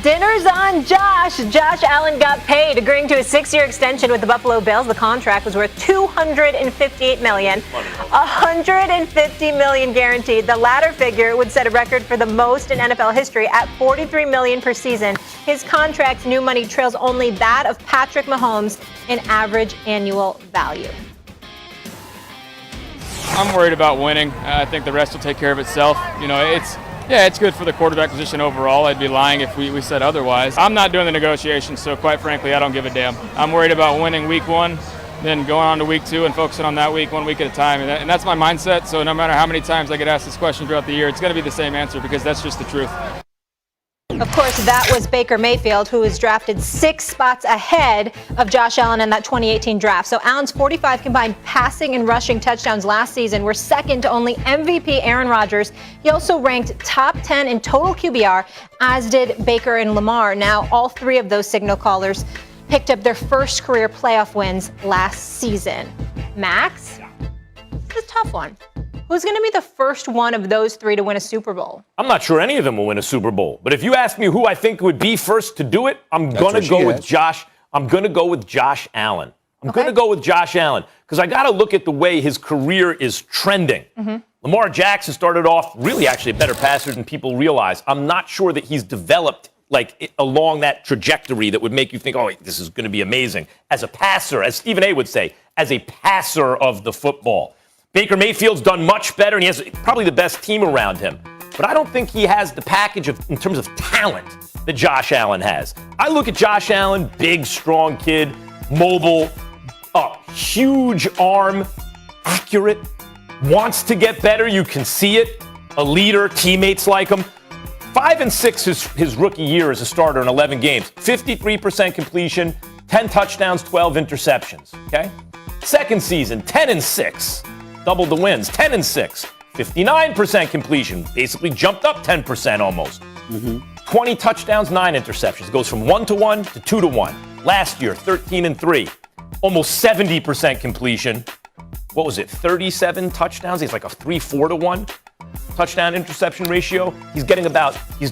Dinner's on Josh. Josh Allen got paid, agreeing to a 6-year extension with the Buffalo Bills. The contract was worth $258 million, $150 million guaranteed. The latter figure would set a record for the most in NFL history at $43 million per season. His contract's new money trails only that of Patrick Mahomes in average annual value. I'm worried about winning. I think the rest will take care of itself. It's good for the quarterback position overall. I'd be lying if we said otherwise. I'm not doing the negotiations, so quite frankly, I don't give a damn. I'm worried about winning week 1, then going on to week 2 and focusing on that week, 1 week at a time. And that's my mindset, so no matter how many times I get asked this question throughout the year, it's going to be the same answer because that's just the truth. Of course, that was Baker Mayfield, who was drafted 6 spots ahead of Josh Allen in that 2018 draft. So Allen's 45 combined passing and rushing touchdowns last season were second to only MVP Aaron Rodgers. He also ranked top 10 in total QBR, as did Baker and LAMAR. Now, all 3 of those signal callers picked up their first career playoff wins last season. Max, this is a tough one. Who's going to be the first one of those 3 to win a Super Bowl? I'm not sure any of them will win a Super Bowl. But if you ask me who I think would be first to do it, I'm going to go with Josh. I'm going to go with Josh Allen. I'm going to go with Josh Allen because I got to look at the way his career is trending. Lamar Jackson started off really actually a better passer than people realize. I'm not sure that he's developed along that trajectory that would make you think, oh, this is going to be amazing. As a passer, as Stephen A. would say, as a passer of the football. Baker Mayfield's done much better, and he has probably the best team around him. But I don't think he has the package in terms of talent that Josh Allen has. I look at Josh Allen, big, strong kid, mobile, huge arm, accurate, wants to get better. You can see it. A leader, teammates like him. 5-6 his rookie year as a starter in 11 games. 53% completion, 10 touchdowns, 12 interceptions. Okay? Second season, 10-6. Doubled the wins, 10-6, 59% completion, basically jumped up 10% almost. 20 touchdowns, 9 interceptions. It goes from 1-1 to 2-1. Last year, 13-3, almost 70% completion. What was it? 37 touchdowns. He's like a 3-4-1 touchdown interception ratio. He's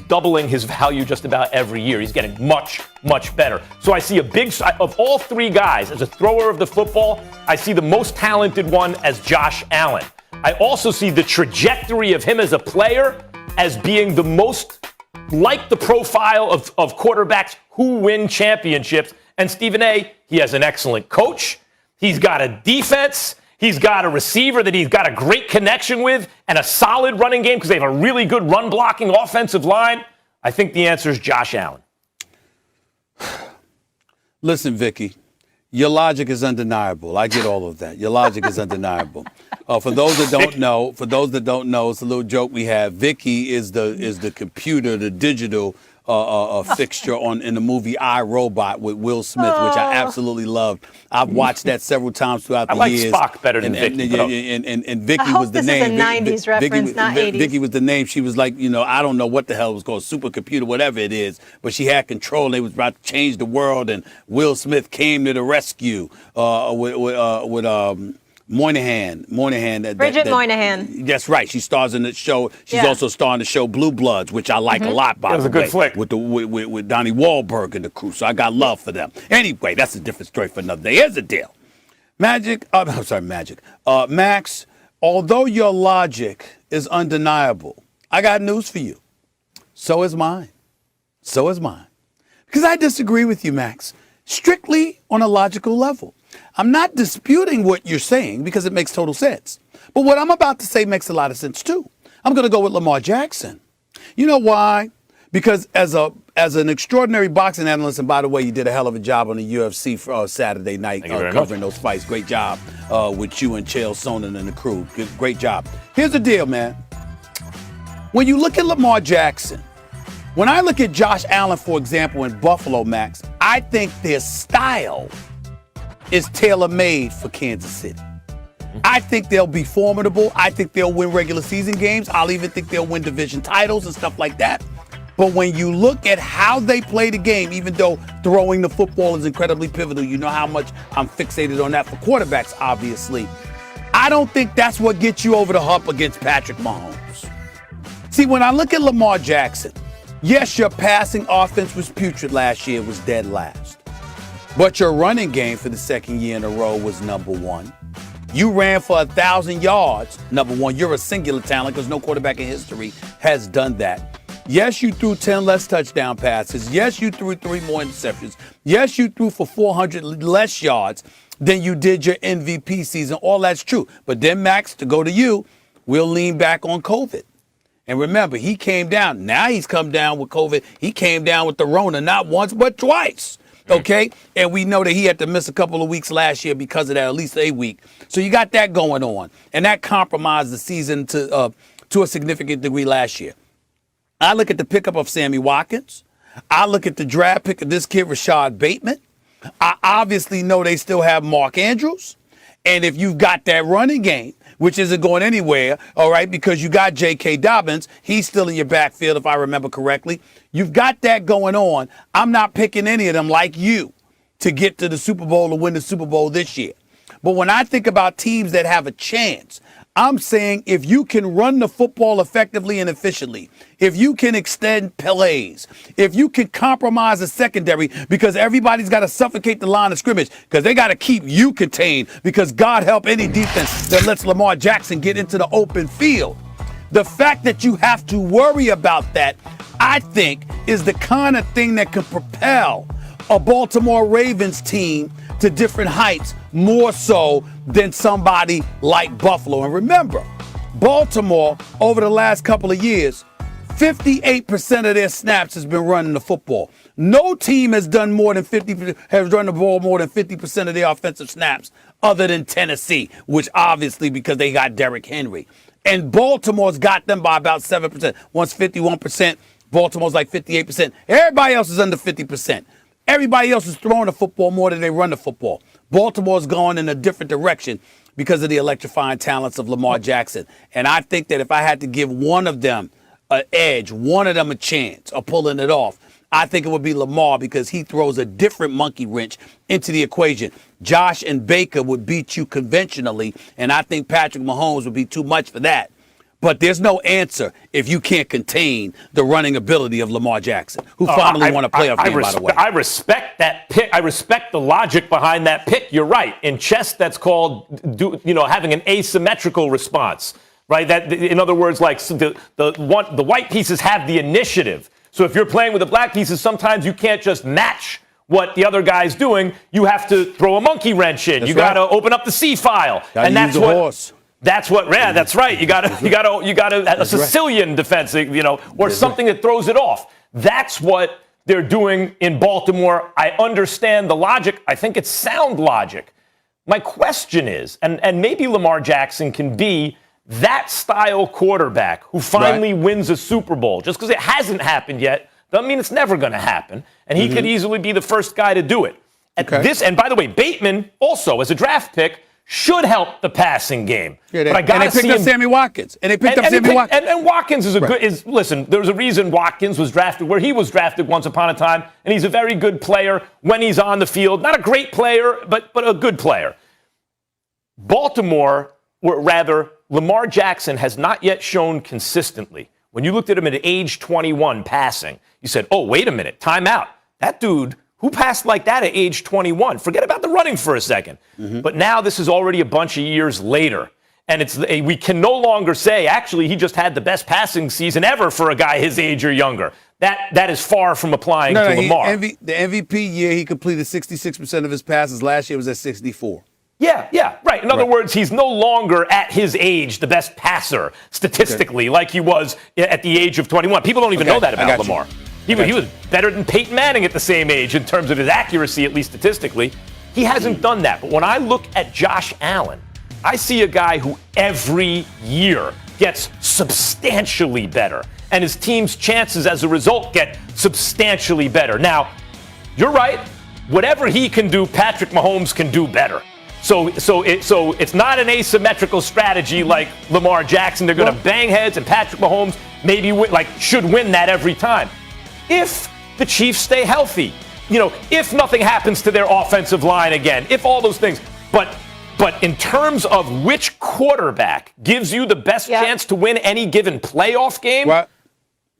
doubling his value just about every year. He's getting much, much better. So I see of all 3 guys, as a thrower of the football, I see the most talented one as Josh Allen. I also see the trajectory of him as a player as being the most like the profile of quarterbacks who win championships. And Stephen A., he has an excellent coach. He's got a defense. He's got a receiver that he's got a great connection with and a solid running game because they have a really good run-blocking offensive line. I think the answer is Josh Allen. Listen, Vicky, your logic is undeniable. I get all of that. Your logic is undeniable. For those that don't know, it's a little joke we have. Vicky is the computer, the digital fixture in the movie I, Robot with Will Smith, which I absolutely loved. I've watched that several times throughout the years. I like Spock better than Vicky. And Vicky was the name. I hope this is a 90s reference, not 80s. Vicky was the name. She was like, I don't know what the hell it was called, supercomputer, whatever it is, but she had control. They was about to change the world, and Will Smith came to the rescue with Moynihan. Bridget Moynihan. That's right. She stars in the show. She's also starring in the show Blue Bloods, which I like a lot, by the way. It was a good flick. With Donnie Wahlberg and the crew, so I got love for them. Anyway, that's a different story for another day. Here's the deal. Max, although your logic is undeniable, I got news for you. So is mine. Because I disagree with you, Max, strictly on a logical level. I'm not disputing what you're saying because it makes total sense. But what I'm about to say makes a lot of sense, too. I'm going to go with Lamar Jackson. You know why? Because as an extraordinary boxing analyst, and by the way, you did a hell of a job on the UFC for Saturday night covering those fights. Great job with you and Chael Sonnen and the crew. Great job. Here's the deal, man. When you look at Lamar Jackson, when I look at Josh Allen, for example, in Buffalo, Max, I think their style is tailor-made for Kansas City. I think they'll be formidable. I think they'll win regular season games. I'll even think they'll win division titles and stuff like that. But when you look at how they play the game, even though throwing the football is incredibly pivotal, you know how much I'm fixated on that for quarterbacks, obviously. I don't think that's what gets you over the hump against Patrick Mahomes. See, when I look at Lamar Jackson, Yes, your passing offense was putrid last year. It was dead last. But your running game for the second year in a row was number one. You ran for 1,000 yards, number one. You're a singular talent because no quarterback in history has done that. Yes, you threw 10 less touchdown passes. Yes, you threw 3 more interceptions. Yes, you threw for 400 less yards than you did your MVP season. All that's true. But then, Max, to go to you, we'll lean back on COVID. And remember, he came down. Now he's come down with COVID. He came down with the Rona not once but twice. Okay? And we know that he had to miss a couple of weeks last year because of that, at least a week. So you got that going on. And that compromised the season to a significant degree last year. I look at the pickup of Sammy Watkins. I look at the draft pick of this kid, Rashad Bateman. I obviously know they still have Mark Andrews. And if you've got that running game, which isn't going anywhere, all right, because you got J.K. Dobbins. He's still in your backfield, if I remember correctly. You've got that going on. I'm not picking any of them like you to get to the Super Bowl or win the Super Bowl this year. But when I think about teams that have a chance, I'm saying if you can run the football effectively and efficiently, if you can extend plays, if you can compromise the secondary, because everybody's got to suffocate the line of scrimmage, because they got to keep you contained, because God help any defense that lets Lamar Jackson get into the open field. The fact that you have to worry about that, I think, is the kind of thing that can propel a Baltimore Ravens team to different heights more so than somebody like Buffalo. And remember, Baltimore, over the last couple of years, 58% of their snaps has been running the football. No team has done more than has run the ball more than 50% of their offensive snaps other than Tennessee, which obviously because they got Derrick Henry. And Baltimore's got them by about 7%. One's 51%, Baltimore's like 58%. Everybody else is under 50%. Everybody else is throwing the football more than they run the football. Baltimore's going in a different direction because of the electrifying talents of Lamar Jackson. And I think that if I had to give one of them an edge, one of them a chance of pulling it off, I think it would be Lamar because he throws a different monkey wrench into the equation. Josh and Baker would beat you conventionally, and I think Patrick Mahomes would be too much for that. But there's no answer if you can't contain the running ability of Lamar Jackson, who finally won a playoff game, by the way. I respect that pick. I respect the logic behind that pick. You're right. In chess, that's called having an asymmetrical response, right? That, in other words, like the white pieces have the initiative. So if you're playing with the black pieces, sometimes you can't just match what the other guy's doing. You have to throw a monkey wrench in. You got to open up the C file, and that's what. Horse. That's what. Yeah, that's right. You got a Sicilian defense, or something that throws it off. That's what they're doing in Baltimore. I understand the logic. I think it's sound logic. My question is, and maybe Lamar Jackson can be that style quarterback who finally wins a Super Bowl. Just because it hasn't happened yet doesn't mean it's never going to happen. And he could easily be the first guy to do it. And by the way, Bateman also, as a draft pick, should help the passing game. Yeah, but I gotta see him. Sammy Watkins. And they picked up Sammy Watkins. And Watkins is listen, there's a reason Watkins was drafted where he was drafted once upon a time, and he's a very good player when he's on the field. Not a great player, but a good player. Baltimore, or rather, Lamar Jackson has not yet shown consistently. When you looked at him at age 21 passing, you said, oh, wait a minute, time out. That dude who passed like that at age 21? Forget about the running for a second. But now this is already a bunch of years later. And we can no longer say, actually, he just had the best passing season ever for a guy his age or younger. That is far from applying to Lamar. The MVP year, he completed 66% of his passes. Last year was at 64%. Yeah, right. In other words, he's no longer at his age the best passer statistically like he was at the age of 21. People don't even know that about Lamar. He was better than Peyton Manning at the same age in terms of his accuracy, at least statistically. He hasn't done that. But when I look at Josh Allen, I see a guy who every year gets substantially better. And his team's chances as a result get substantially better. Now, you're right. Whatever he can do, Patrick Mahomes can do better. So it's not an asymmetrical strategy like Lamar Jackson. They're going to bang heads, and Patrick Mahomes maybe should win that every time. If the Chiefs stay healthy, if nothing happens to their offensive line again, if all those things. But in terms of which quarterback gives you the best chance to win any given playoff game,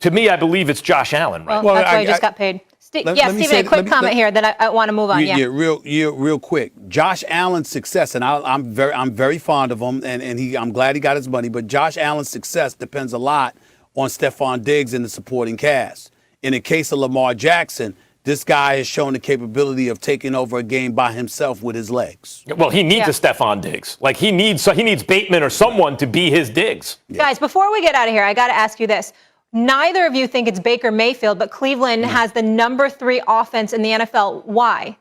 To me, I believe it's Josh Allen, right? Well, that's why he just got paid. Stephen, a quick comment here that I want to move on. Real quick. Josh Allen's success, and I'm very fond of him, and I'm glad he got his money. But Josh Allen's success depends a lot on Stephon Diggs and the supporting cast. In the case of Lamar Jackson, this guy has shown the capability of taking over a game by himself with his legs. Well, he needs a Stephon Diggs. Like he needs Bateman or someone to be his Diggs. Yeah. Guys, before we get out of here, I got to ask you this. Neither of you think it's Baker Mayfield, but Cleveland has the number 3 offense in the NFL. Why?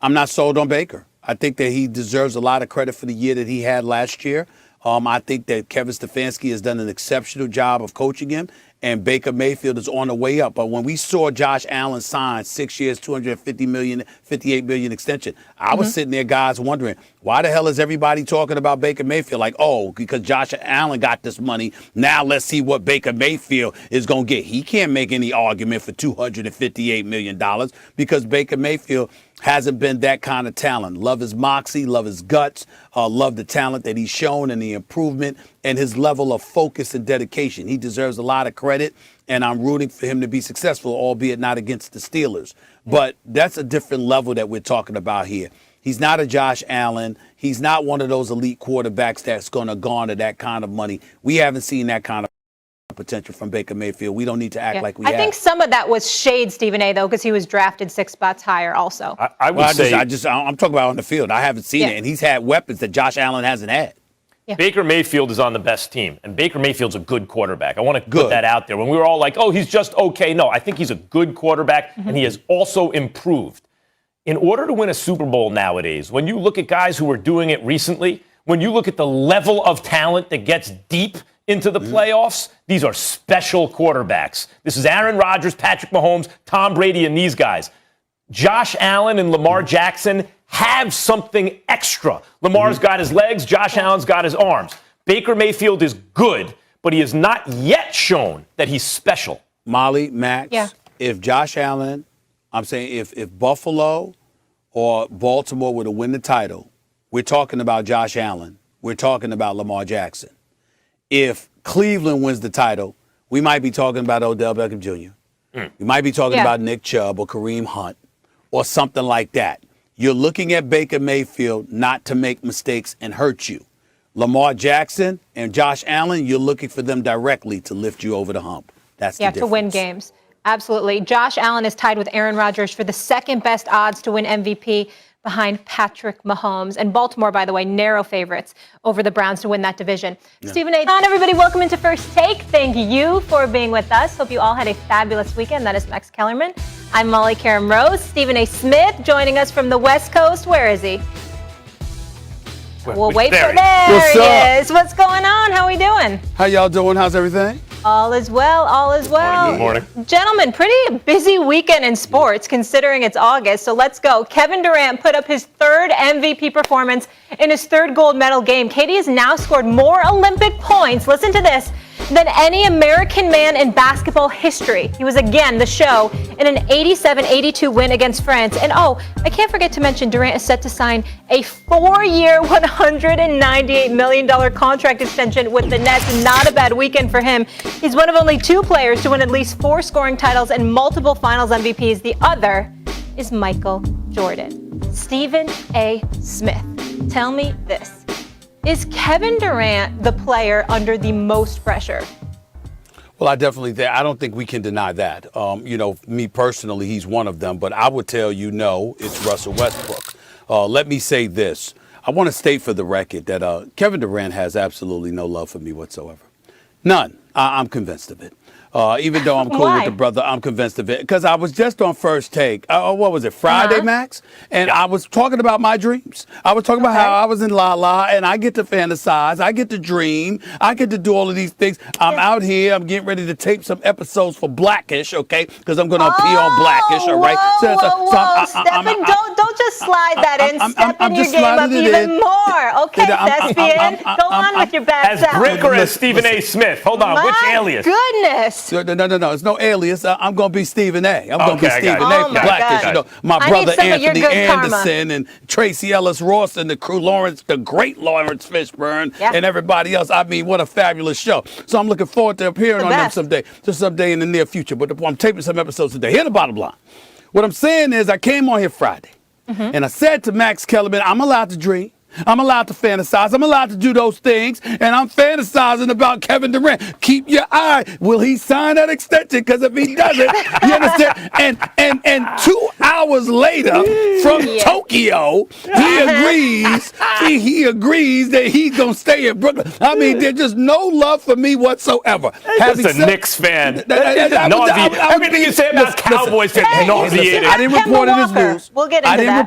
I'm not sold on Baker. I think that he deserves a lot of credit for the year that he had last year. I think that Kevin Stefanski has done an exceptional job of coaching him, and Baker Mayfield is on the way up. But when we saw Josh Allen sign 6 years, $250 million, $58 million extension, I was sitting there, guys, wondering, why the hell is everybody talking about Baker Mayfield? Like, oh, because Josh Allen got this money. Now let's see what Baker Mayfield is going to get. He can't make any argument for $258 million because Baker Mayfield hasn't been that kind of talent. Love his moxie, love his guts, love the talent that he's shown and the improvement and his level of focus and dedication. He deserves a lot of credit, and I'm rooting for him to be successful, albeit not against the Steelers. But that's a different level that we're talking about here. He's not a Josh Allen. He's not one of those elite quarterbacks that's going to garner that kind of money. We haven't seen that kind of potential from Baker Mayfield. We don't need to act like we have. I think some of that was shade, Stephen A., though, because he was drafted 6 spots higher also. I'm talking about on the field. I haven't seen it, and he's had weapons that Josh Allen hasn't had. Yeah. Baker Mayfield is on the best team, and Baker Mayfield's a good quarterback. I want to put that out there. When we were all like, oh, he's just okay. No, I think he's a good quarterback, and he has also improved. In order to win a Super Bowl nowadays, when you look at guys who are doing it recently, when you look at the level of talent that gets deep into the playoffs, these are special quarterbacks. This is Aaron Rodgers, Patrick Mahomes, Tom Brady, and these guys. Josh Allen and Lamar Jackson have something extra. Lamar's got his legs, Josh Allen's got his arms. Baker Mayfield is good, but he has not yet shown that he's special. Molly, Max, if Josh Allen, I'm saying if Buffalo or Baltimore were to win the title, we're talking about Josh Allen. We're talking about Lamar Jackson. If Cleveland wins the title, we might be talking about Odell Beckham Jr. We might be talking about Nick Chubb or Kareem Hunt or something like that. You're looking at Baker Mayfield not to make mistakes and hurt you. Lamar Jackson and Josh Allen, you're looking for them directly to lift you over the hump. That's the difference. To win games. Absolutely. Josh Allen is tied with Aaron Rodgers for the second best odds to win MVP behind Patrick Mahomes. And Baltimore, by the way, narrow favorites over the Browns to win that division. Stephen A. Don, everybody, welcome into First Take. Thank you for being with us. Hope you all had a fabulous weekend. That is Max Kellerman. I'm Molly Karam Rose. Stephen A. Smith joining us from the West Coast. Where is he? We'll wait for there he is. What's going on? How are we doing? How y'all doing? How's everything? All is well, all is well. Good morning. Gentlemen, pretty busy weekend in sports considering it's August, so let's go. Kevin Durant put up his 3rd MVP performance in his 3rd gold medal game. KD has now scored more Olympic points, listen to this, than any American man in basketball history. He was again the show in an 87-82 win against France. And I can't forget to mention Durant is set to sign a 4-year, $198 million contract extension with the Nets. Not a bad weekend for him. He's one of only 2 players to win at least 4 scoring titles and multiple finals MVPs. The other is Michael Jordan. Stephen A. Smith, tell me this. Is Kevin Durant the player under the most pressure? Well, I don't think we can deny that. Me personally, he's one of them, but I would tell you, no, it's Russell Westbrook. Let me say this. I want to state for the record that Kevin Durant has absolutely no love for me whatsoever. None. I'm convinced of it. Even though I'm cool with the brother, I'm convinced of it. Because I was just on First Take. What was it, Friday, Max? And I was talking about my dreams. I was talking about how I was in La La, and I get to fantasize. I get to dream. I get to do all of these things. I'm out here. I'm getting ready to tape some episodes for Blackish, okay? Because I'm going to appear on Blackish, all right? Don't just slide that in. Step in your game up even more. Okay, Thespian, go on with your bad self. As Brick or as Stephen A. Smith? Hold on, which alias? Goodness. alias? No. It's no alias. I'm going to be Stephen A. I'm going to be Stephen A. Oh from my Blackish. God. You know, my I brother need some of your Anthony good karma. Anderson and Tracy Ellis Ross and the crew, the great Lawrence Fishburne, Yeah. and everybody else. I mean, what a fabulous show. So I'm looking forward to appearing The on best. them someday in the near future. But I'm taping some episodes today. Here's the bottom line. What I'm saying is I came on here Friday, and I said to Max Kellerman, I'm allowed to dream. I'm allowed to fantasize. I'm allowed to do those things. And I'm fantasizing about Kevin Durant. Keep your eye. Will he sign that extension? Because if he doesn't, you understand? And 2 hours later from Tokyo, he agrees that he's going to stay in Brooklyn. I mean, there's just no love for me whatsoever. Just a Knicks fan. Everything you say about Cowboys fans nauseating. I didn't report it as Walker. news. We'll get into I didn't that.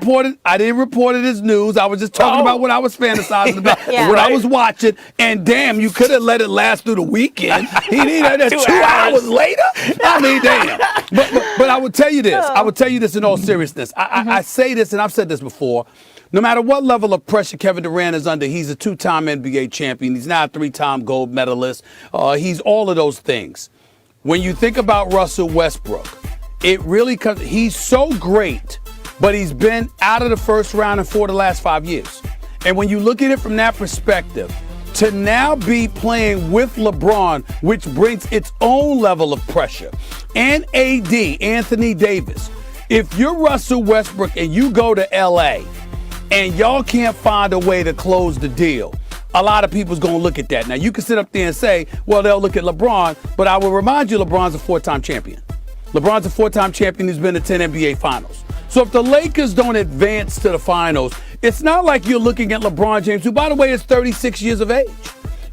report it as news. I was just talking about what I was fantasizing about, Yeah. what I was watching. And damn, you could have let it last through the weekend. He needed that 2 hours later. I mean, damn. But I would tell you this. I would tell you this in all seriousness. I say this, and I've said this before. No matter what level of pressure Kevin Durant is under, he's a 2-time NBA champion. He's now a 3-time gold medalist. He's all of those things. When you think about Russell Westbrook, it really comes. He's so great, but he's been out of the first round in 4 of the last 5 years. And when you look at it from that perspective, to now be playing with LeBron, which brings its own level of pressure, and AD, Anthony Davis, if you're Russell Westbrook and you go to LA and y'all can't find a way to close the deal, a lot of people's going to look at that. Now, you can sit up there and say, well, they'll look at LeBron, but I will remind you LeBron's a 4-time champion. LeBron's a 4-time champion who's been to 10 NBA finals. So if the Lakers don't advance to the finals, it's not like you're looking at LeBron James, who, by the way, is 36 years of age.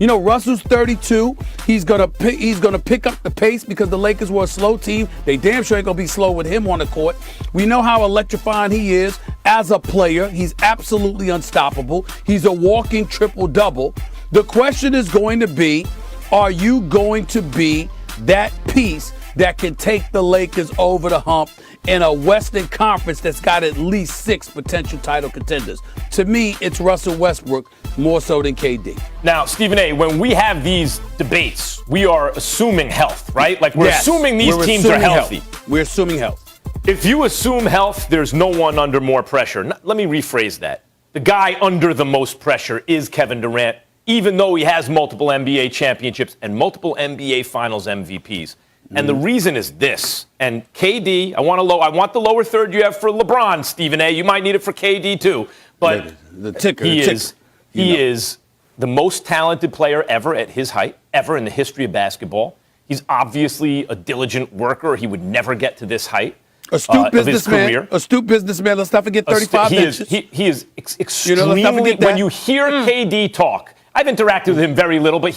You know, Russell's 32. He's gonna pick up the pace because the Lakers were a slow team. They damn sure ain't gonna be slow with him on the court. We know how electrifying he is as a player. He's absolutely unstoppable. He's a walking triple-double. The question is going to be, are you going to be that piece that can take the Lakers over the hump in a Western Conference that's got at least 6 potential title contenders? To me, it's Russell Westbrook more so than KD. Now, Stephen A., when we have these debates, we are assuming health, right? Like we're assuming these teams are healthy. We're assuming health. If you assume health, there's no one under more pressure. Let me rephrase that. The guy under the most pressure is Kevin Durant, even though he has multiple NBA championships and multiple NBA Finals MVPs. And the reason is this. And KD, I want the lower third you have for LeBron, Stephen A. You might need it for KD too. But the ticker, he is the most talented player ever at his height, ever in the history of basketball. He's obviously a diligent worker. He would never get to this height. Astute businessman. Astute businessman. Let's not forget 35 inches. He is extremely. When you hear KD talk, I've interacted with him very little, but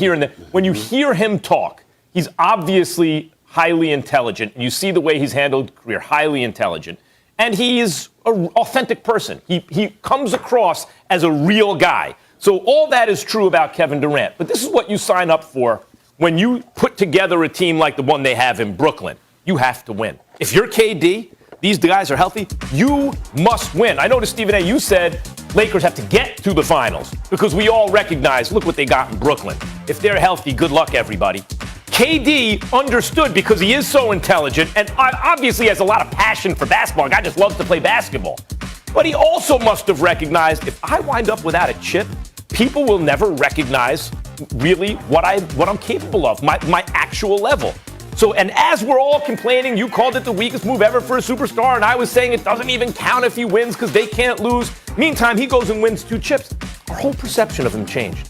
when you hear him talk, he's obviously highly intelligent. You see the way he's handled career, highly intelligent. And he is an authentic person. He comes across as a real guy. So all that is true about Kevin Durant. But this is what you sign up for when you put together a team like the one they have in Brooklyn. You have to win. If you're KD, these guys are healthy, you must win. I noticed, Stephen A., you said Lakers have to get to the finals because we all recognize, look what they got in Brooklyn. If they're healthy, good luck, everybody. KD understood because he is so intelligent and obviously has a lot of passion for basketball. Guy just loves to play basketball. But he also must have recognized if I wind up without a chip, people will never recognize really what I'm capable of, my actual level. So, and as we're all complaining, you called it the weakest move ever for a superstar, and I was saying it doesn't even count if he wins because they can't lose. Meantime, he goes and wins 2 chips. Our whole perception of him changed.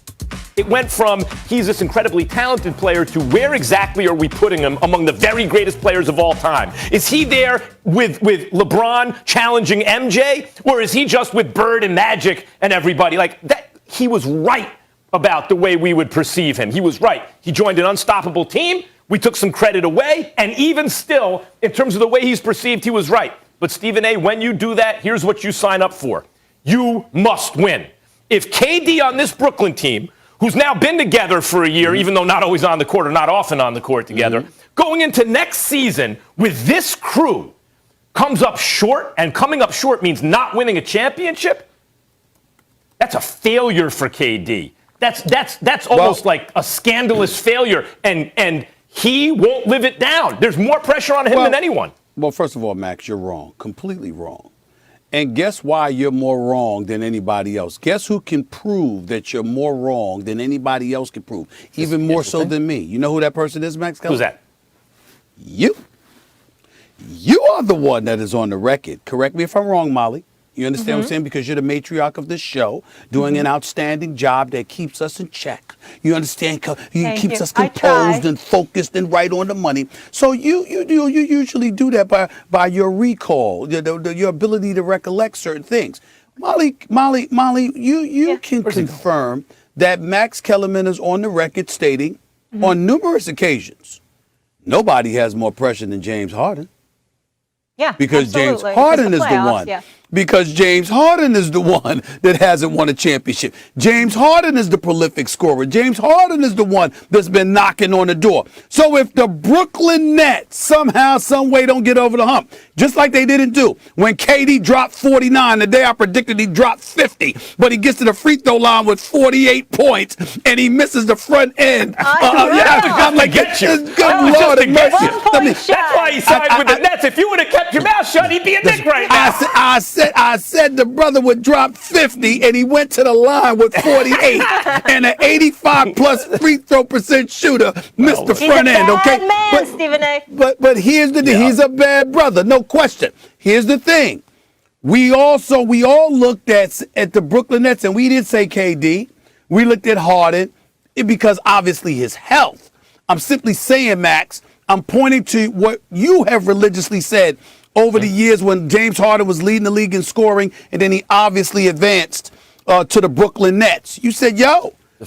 It went from he's this incredibly talented player to where exactly are we putting him among the very greatest players of all time? Is he there with LeBron challenging MJ? Or is he just with Bird and Magic and everybody? Like that, he was right about the way we would perceive him. He was right. He joined an unstoppable team. We took some credit away. And even still, in terms of the way he's perceived, he was right. But Stephen A., when you do that, here's what you sign up for. You must win. If KD on this Brooklyn team, who's now been together for a year, even though not always on the court or not often on the court together, going into next season with this crew comes up short, and coming up short means not winning a championship, that's a failure for KD. That's almost like a scandalous failure. And he won't live it down. There's more pressure on him than anyone. Well, first of all, Max, you're wrong. Completely wrong. And guess why you're more wrong than anybody else? Guess who can prove that you're more wrong than anybody else can prove? Even more so than me. You know who that person is, Max? Who's that? You. You are the one that is on the record. Correct me if I'm wrong, Molly. You understand what I'm saying? Because you're the matriarch of this show, doing an outstanding job that keeps us in check. You understand? Keeps us composed and focused and right on the money. So you usually do that by your recall, your ability to recollect certain things. Molly, you can confirm that Max Kellerman is on the record stating on numerous occasions, nobody has more pressure than James Harden. Yeah, because absolutely. James Harden is the playoffs, one. yeah. Because James Harden is the one that hasn't won a championship. James Harden is the prolific scorer. James Harden is the one that's been knocking on the door. So if the Brooklyn Nets somehow, some way don't get over the hump, just like they didn't do when KD dropped 49, the day I predicted he dropped 50, but he gets to the free throw line with 48 points and he misses the front end. I'm like, get you. Good Lord of mercy. That's why he signed with the Nets. If you would have kept your mouth shut, he'd be a Knick right now. I said the brother would drop 50, and he went to the line with 48, and an 85+ free throw percent shooter missed the front end. Okay, man, Stephen A. But here's the thing: he's a bad brother, no question. Here's the thing: we all looked at the Brooklyn Nets, and we didn't say KD. We looked at Harden because obviously his health. I'm simply saying, Max. I'm pointing to what you have religiously said over the years when James Harden was leading the league in scoring, and then he obviously advanced to the Brooklyn Nets. You said,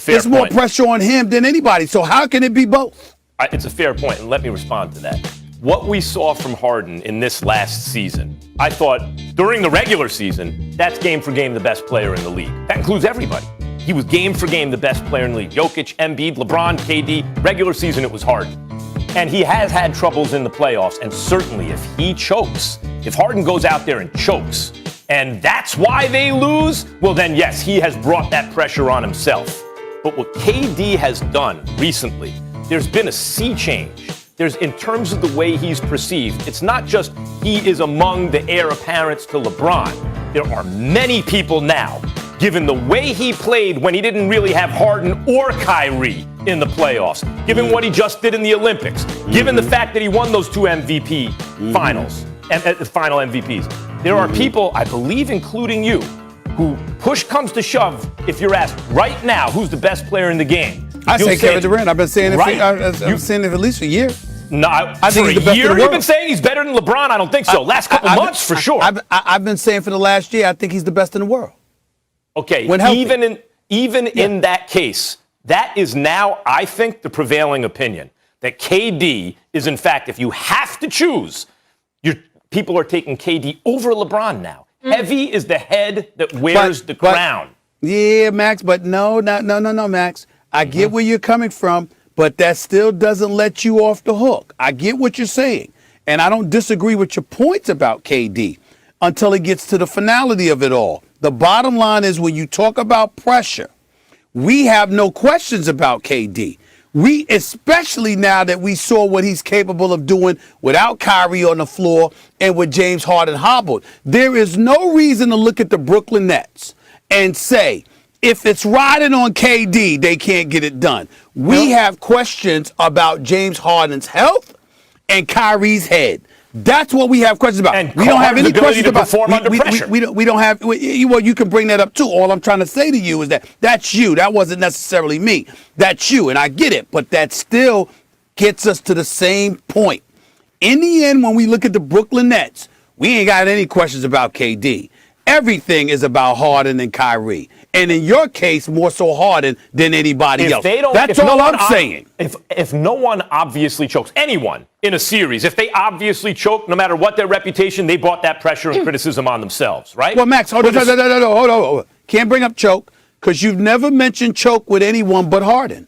there's more pressure on him than anybody. So how can it be both? It's a fair point, and let me respond to that. What we saw from Harden in this last season, I thought during the regular season, that's game for game the best player in the league. That includes everybody. He was game for game the best player in the league. Jokic, Embiid, LeBron, KD. Regular season, it was Harden. And he has had troubles in the playoffs, and certainly if he chokes, if Harden goes out there and chokes, and that's why they lose, well then yes, he has brought that pressure on himself. But what KD has done recently, there's been a sea change. There's, in terms of the way he's perceived, it's not just he is among the heir apparents to LeBron. There are many people now, given the way he played when he didn't really have Harden or Kyrie in the playoffs, given what he just did in the Olympics, given the fact that he won those two MVP finals, final MVPs. There are people, I believe including you, who push comes to shove, if you're asked right now who's the best player in the game. I say Kevin Durant. I've been saying it I've saying it for at least a year. No, I think for a year you've been saying he's better than LeBron? I don't think so. Last couple months for sure. I've been saying for the last year I think he's the best in the world. Okay, even in that case, that is now, I think, the prevailing opinion. That KD is, in fact, if you have to choose, people are taking KD over LeBron now. Heavy is the head that wears the crown. Yeah, Max, but no, Max. I get where you're coming from, but that still doesn't let you off the hook. I get what you're saying, and I don't disagree with your points about KD until it gets to the finality of it all. The bottom line is when you talk about pressure, we have no questions about KD. We, especially now that we saw what he's capable of doing without Kyrie on the floor and with James Harden hobbled. There is no reason to look at the Brooklyn Nets and say, if it's riding on KD, they can't get it done. We have questions about James Harden's health and Kyrie's head. That's what we have questions about. And we don't have any questions to about perform under pressure. We don't have. Well, you can bring that up too. All I'm trying to say to you is that's you. That wasn't necessarily me. That's you, and I get it. But that still gets us to the same point. In the end, when we look at the Brooklyn Nets, we ain't got any questions about KD. Everything is about Harden and Kyrie. And in your case, more so Harden than anybody else. That's all I'm saying. If no one obviously chokes, anyone in a series, if they obviously choke, no matter what their reputation, they brought that pressure and criticism on themselves, right? Well, Max, hold on. Can't bring up choke because you've never mentioned choke with anyone but Harden.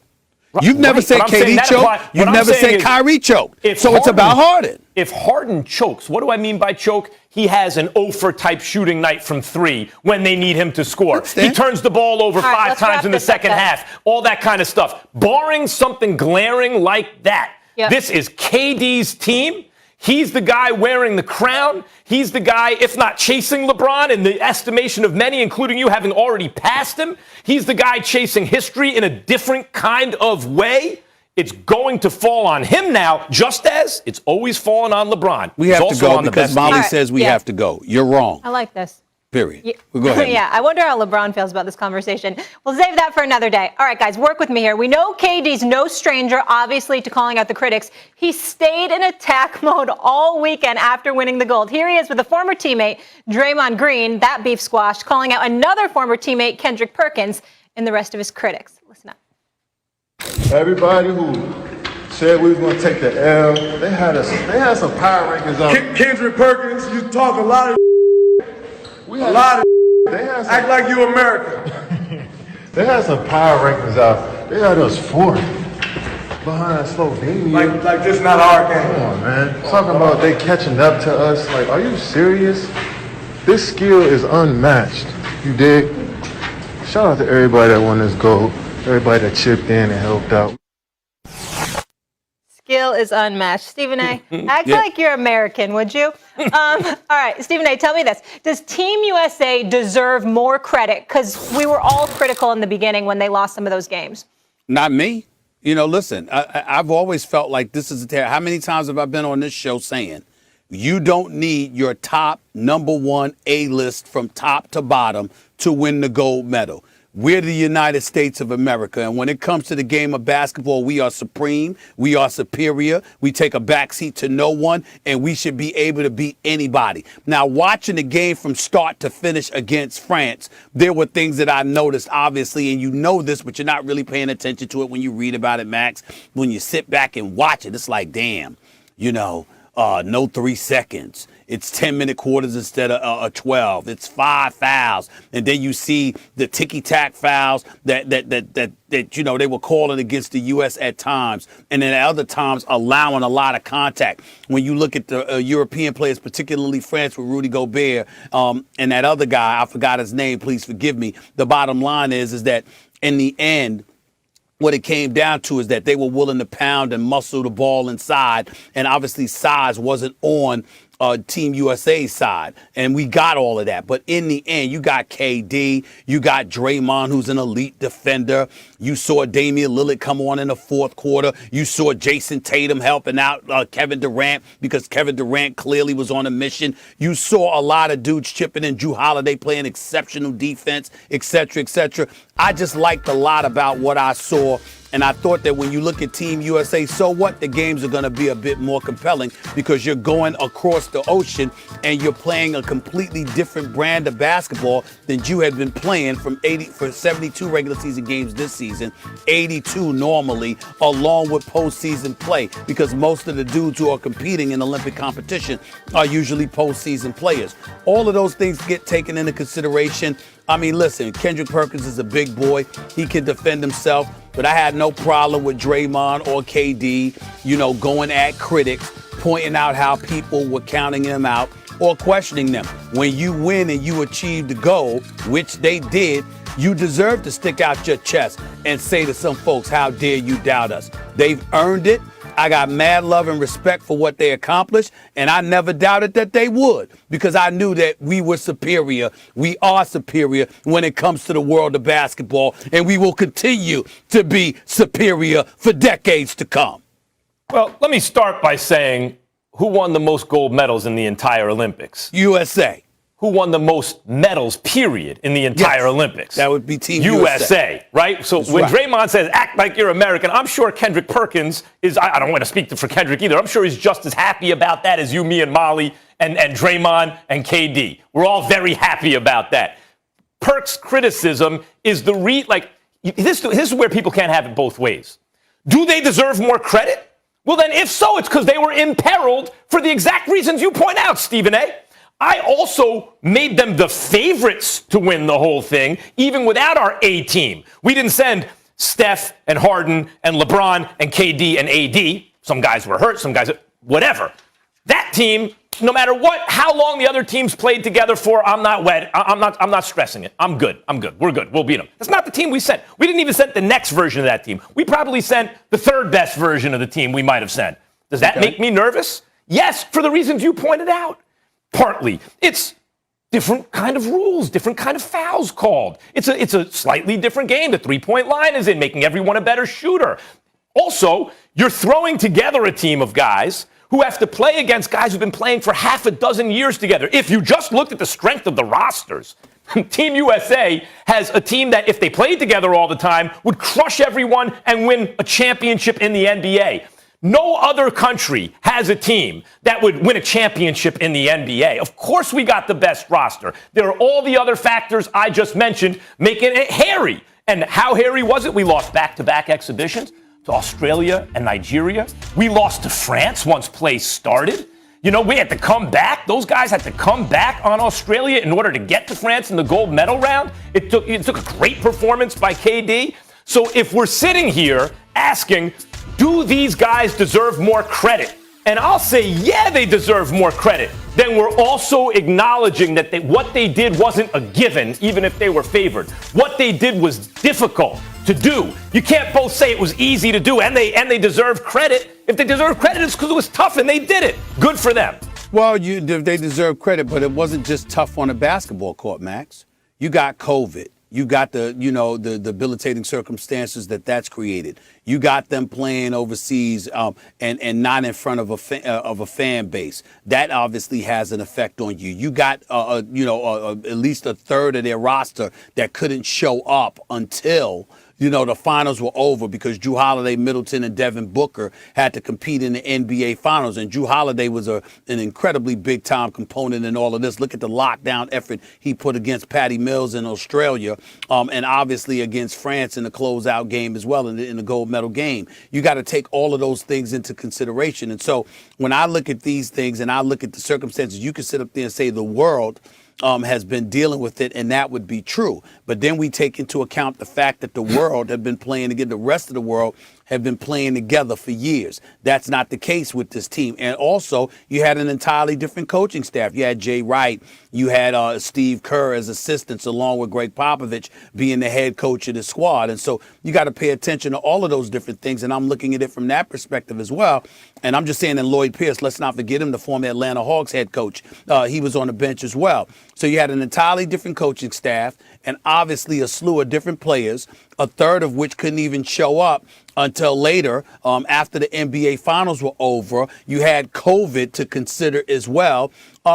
You've never said KD choke. You've never said Kyrie choke. So it's about Harden. If Harden chokes, what do I mean by choke? He has an 0-for type shooting night from 3 when they need him to score. He turns the ball over 5 times in the second half. All that kind of stuff. Barring something glaring like that, Yep. This is KD's team. He's the guy wearing the crown. He's the guy, if not chasing LeBron in the estimation of many, including you, having already passed him. He's the guy chasing history in a different kind of way. It's going to fall on him now, just as it's always fallen on LeBron. We have to go because Molly says we have to go. You're wrong. I like this. Period. Yeah. We'll go ahead. Yeah, I wonder how LeBron feels about this conversation. We'll save that for another day. All right, guys, work with me here. We know KD's no stranger, obviously, to calling out the critics. He stayed in attack mode all weekend after winning the gold. Here he is with a former teammate, Draymond Green, that beef squashed, calling out another former teammate, Kendrick Perkins, and the rest of his critics. Listen up. Everybody who said we was going to take the L, they had some power rankings out. Kendrick Perkins, you talk a lot of act like you American. They had some power rankings out. They had us fourth behind Slovenia. Like this not our game. Come on, man. Talking about they catching up to us. Like, are you serious? This skill is unmatched. You dig? Shout out to everybody that won this gold. Everybody that chipped in and helped out. Skill is unmatched. Stephen A., act like you're American, would you? All right, Stephen A., tell me this. Does Team USA deserve more credit? Because we were all critical in the beginning when they lost some of those games. Not me. You know, listen, I've always felt like this is how many times have I been on this show saying you don't need your top number one A-list from top to bottom to win the gold medal. We're the United States of America, and when it comes to the game of basketball, we are supreme, we are superior, we take a backseat to no one, and we should be able to beat anybody. Now, watching the game from start to finish against France, there were things that I noticed, obviously, and you know this, but you're not really paying attention to it when you read about it, Max. When you sit back and watch it, it's like, damn, you know, no 3 seconds. It's 10-minute quarters instead of 12. It's 5 fouls. And then you see the ticky-tack fouls that you know, they were calling against the U.S. at times. And then at other times allowing a lot of contact. When you look at the European players, particularly France with Rudy Gobert and that other guy, I forgot his name, please forgive me. The bottom line is that in the end, what it came down to is that they were willing to pound and muscle the ball inside. And obviously size wasn't on Team USA's side, and we got all of that. But in the end, you got KD, you got Draymond, who's an elite defender. You saw Damian Lillard come on in the fourth quarter. You saw Jason Tatum helping out Kevin Durant because Kevin Durant clearly was on a mission. You saw a lot of dudes chipping in. Jrue Holiday playing exceptional defense, et cetera, et cetera. I just liked a lot about what I saw. And I thought that when you look at Team USA, so what? The games are going to be a bit more compelling because you're going across the ocean and you're playing a completely different brand of basketball than you had been playing for 72 regular season games this season, 82 normally, along with postseason play, because most of the dudes who are competing in Olympic competition are usually postseason players. All of those things get taken into consideration. I mean, listen, Kendrick Perkins is a big boy. He can defend himself. But I had no problem with Draymond or KD, you know, going at critics, pointing out how people were counting them out or questioning them. When you win and you achieve the goal, which they did, you deserve to stick out your chest and say to some folks, how dare you doubt us? They've earned it. I got mad love and respect for what they accomplished, and I never doubted that they would because I knew that we were superior. We are superior when it comes to the world of basketball, and we will continue to be superior for decades to come. Well, let me start by saying who won the most gold medals in the entire Olympics? USA. Who won the most medals, period, in the entire Olympics? That would be Team USA, right? So when Draymond says, act like you're American, I'm sure Kendrick Perkins is, I don't want to speak for Kendrick either, I'm sure he's just as happy about that as you, me, and Molly, and Draymond and KD. We're all very happy about that. Perk's criticism is this is where people can't have it both ways. Do they deserve more credit? Well, then if so, it's because they were imperiled for the exact reasons you point out, Stephen A. I also made them the favorites to win the whole thing, even without our A team. We didn't send Steph and Harden and LeBron and KD and AD. Some guys were hurt, some guys, whatever. That team, no matter how long the other teams played together for, I'm not stressing it. I'm good. We're good. We'll beat them. That's not the team we sent. We didn't even send the next version of that team. We probably sent the third best version of the team we might have sent. Does that make me nervous? Yes, for the reasons you pointed out. Partly. It's different kind of rules, different kind of fouls called. It's a slightly different game. The three-point line is in, making everyone a better shooter. Also, you're throwing together a team of guys who have to play against guys who've been playing for half a dozen years together. If you just looked at the strength of the rosters, Team USA has a team that, if they played together all the time, would crush everyone and win a championship in the NBA. No other country has a team that would win a championship in the NBA. Of course we got the best roster. There are all the other factors I just mentioned making it hairy. And how hairy was it? We lost back-to-back exhibitions to Australia and Nigeria. We lost to France once play started. You know, we had to come back. Those guys had to come back on Australia in order to get to France in the gold medal round. It took a great performance by KD. So if we're sitting here asking, do these guys deserve more credit? And I'll say, yeah, they deserve more credit. Then we're also acknowledging that what they did wasn't a given, even if they were favored. What they did was difficult to do. You can't both say it was easy to do and they deserve credit. If they deserve credit, it's because it was tough and they did it. Good for them. Well, they deserve credit, but it wasn't just tough on a basketball court, Max. You got COVID. You got the debilitating circumstances that's created. You got them playing overseas and not in front of a fan base. That obviously has an effect on you. You got at least a third of their roster that couldn't show up until the finals were over because Jrue Holiday, Middleton, and Devin Booker had to compete in the NBA Finals. And Jrue Holiday was an incredibly big-time component in all of this. Look at the lockdown effort he put against Patty Mills in Australia and obviously against France in the closeout game as well in the gold medal game. You got to take all of those things into consideration. And so when I look at these things and I look at the circumstances, you can sit up there and say the world has been dealing with it, and that would be true. But then we take into account the fact that the world have been playing together, the rest of the world have been playing together for years. That's not the case with this team. And also, you had an entirely different coaching staff. You had Jay Wright, you had Steve Kerr as assistants, along with Greg Popovich being the head coach of the squad. And so you got to pay attention to all of those different things, and I'm looking at it from that perspective as well. And I'm just saying, and Lloyd Pierce, let's not forget him, the former Atlanta Hawks head coach. He was on the bench as well. So you had an entirely different coaching staff and obviously a slew of different players, a third of which couldn't even show up until later after the NBA Finals were over. You had COVID to consider as well.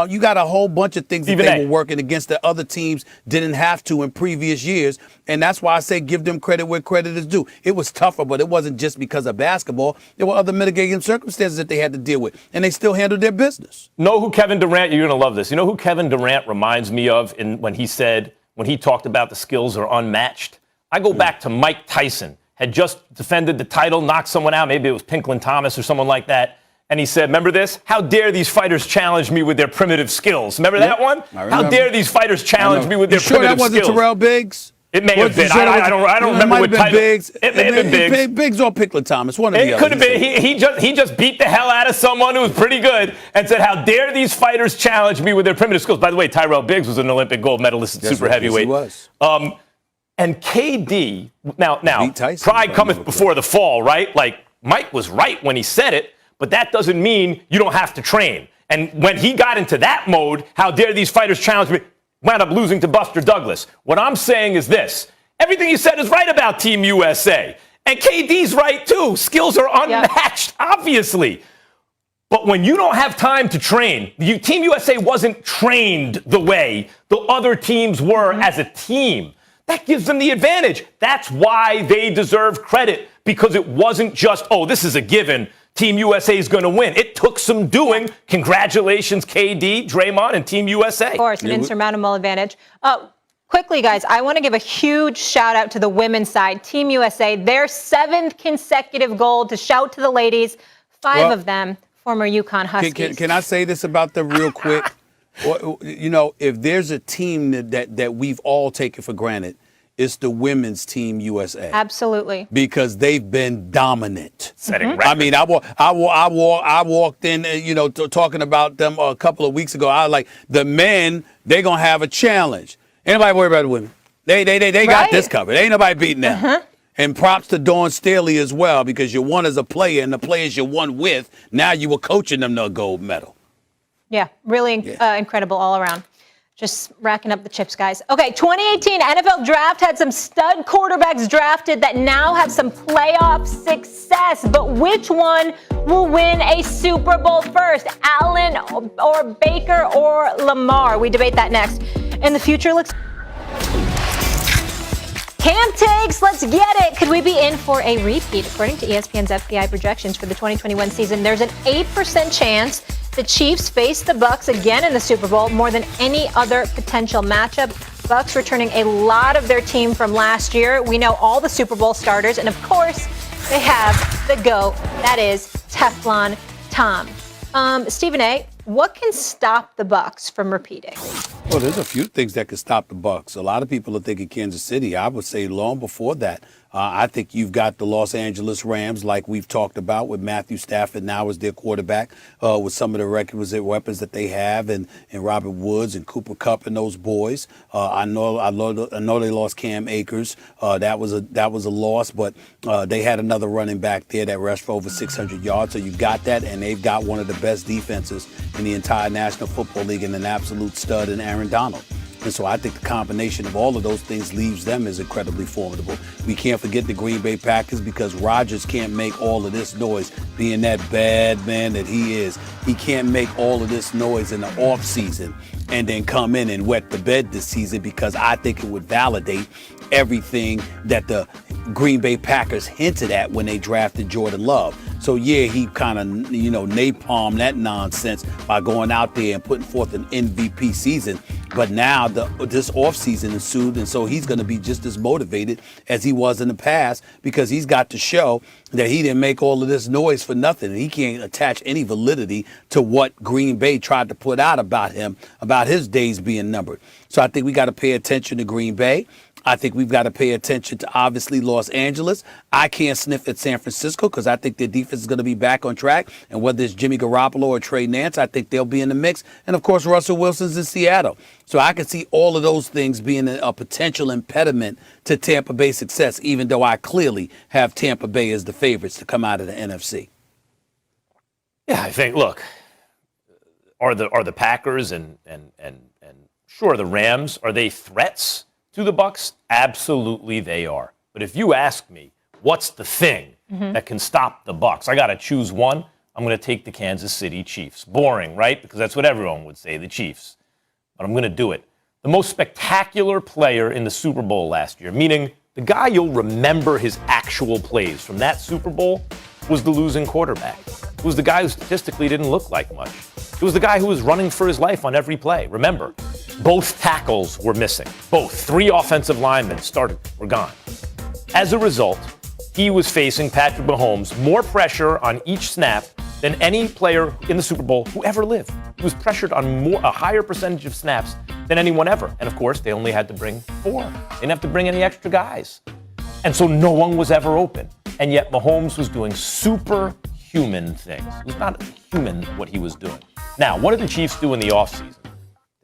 You got a whole bunch of things that they were working against that other teams didn't have to in previous years. And that's why I say give them credit where credit is due. It was tougher, but it wasn't just because of basketball. There were other mitigating circumstances that they had to deal with, and they still handled their business. Know who Kevin Durant, you're going to love this. You know who Kevin Durant reminds me of when he talked about the skills are unmatched? I go back to Mike Tyson, had just defended the title, knocked someone out. Maybe it was Pinklin Thomas or someone like that. And he said, remember this? How dare these fighters challenge me with their primitive skills? Remember that one? How dare these fighters challenge me with their primitive skills? Sure that wasn't Terrell Biggs? It may have been. I don't remember what title. Biggs. It may have been Biggs. Biggs or Pinklin Thomas, one of the other. It could have been. He just beat the hell out of someone who was pretty good and said, how dare these fighters challenge me with their primitive skills? By the way, Tyrell Biggs was an Olympic gold medalist at super heavyweight. Yes, he was. And KD, now pride cometh before the fall, right? Like, Mike was right when he said it, but that doesn't mean you don't have to train. And when he got into that mode, how dare these fighters challenge me, wound up losing to Buster Douglas. What I'm saying is this. Everything you said is right about Team USA. And KD's right, too. Skills are unmatched, obviously. But when you don't have time to train, Team USA wasn't trained the way the other teams were as a team. That gives them the advantage. That's why they deserve credit, because it wasn't just, oh, this is a given. Team USA is going to win. It took some doing. Congratulations, KD, Draymond, and Team USA. Of course, an insurmountable advantage. Quickly, guys, I want to give a huge shout out to the women's side. Team USA, their 7th consecutive gold, to shout to the ladies, 5 of them former UConn Huskies. Can I say this about them real quick? If there's a team that we've all taken for granted, it's the women's team USA. Absolutely. Because they've been dominant. Setting records. I mean, I walked in, talking about them a couple of weeks ago. I was like, the men, they're gonna have a challenge. Ain't nobody worried about the women. They got this covered. Ain't nobody beating them. And props to Dawn Staley as well, because you won as a player, and the players you won with, now you were coaching them to a gold medal. Yeah, really incredible all around. Just racking up the chips, guys. Okay, 2018 NFL Draft had some stud quarterbacks drafted that now have some playoff success. But which one will win a Super Bowl first? Allen or Baker or Lamar? We debate that next. And the future looks... Camp takes, let's get it. Could we be in for a repeat? According to ESPN's FPI projections for the 2021 season, there's an 8% chance the Chiefs face the Bucs again in the Super Bowl, more than any other potential matchup. Bucs returning a lot of their team from last year. We know all the Super Bowl starters, and of course, they have the GOAT. That is Teflon Tom. Stephen A., what can stop the Bucs from repeating? Well, there's a few things that could stop the Bucs. A lot of people are thinking Kansas City. I would say long before that. I think you've got the Los Angeles Rams, like we've talked about, with Matthew Stafford now as their quarterback, with some of the requisite weapons that they have, and Robert Woods and Cooper Kupp and those boys. I know they lost Cam Akers. That was a loss, but they had another running back there that rushed for over 600 yards. So you've got that, and they've got one of the best defenses in the entire National Football League, and an absolute stud in Aaron Donald. And so I think the combination of all of those things leaves them as incredibly formidable. We can't forget the Green Bay Packers, because Rodgers can't make all of this noise, being that bad man that he is. He can't make all of this noise in the offseason and then come in and wet the bed this season, because I think it would validate everything that the Green Bay Packers hinted at when they drafted Jordan Love. So, yeah, he kind of, napalmed that nonsense by going out there and putting forth an MVP season. But now this offseason ensued, and so he's going to be just as motivated as he was in the past, because he's got to show that he didn't make all of this noise for nothing. And he can't attach any validity to what Green Bay tried to put out about him, about his days being numbered. So I think we got to pay attention to Green Bay. I think we've got to pay attention to, obviously, Los Angeles. I can't sniff at San Francisco, because I think their defense is going to be back on track. And whether it's Jimmy Garoppolo or Trey Nance, I think they'll be in the mix. And, of course, Russell Wilson's in Seattle. So I can see all of those things being a potential impediment to Tampa Bay's success, even though I clearly have Tampa Bay as the favorites to come out of the NFC. Yeah, I think, look, are the Packers and sure, the Rams, are they threats to the Bucs? Absolutely they are. But if you ask me, what's the thing that can stop the Bucs? I got to choose one. I'm going to take the Kansas City Chiefs. Boring, right? Because that's what everyone would say, the Chiefs. But I'm going to do it. The most spectacular player in the Super Bowl last year, meaning the guy you'll remember his actual plays from that Super Bowl, was the losing quarterback. It was the guy who statistically didn't look like much. It was the guy who was running for his life on every play. Remember, both tackles were missing. Both. 3 offensive linemen were gone. As a result, he was facing Patrick Mahomes more pressure on each snap than any player in the Super Bowl who ever lived. He was pressured on a higher percentage of snaps than anyone ever. And of course, they only had to bring 4. They didn't have to bring any extra guys. And so no one was ever open. And yet Mahomes was doing superhuman things. It was not human what he was doing. Now, what did the Chiefs do in the offseason?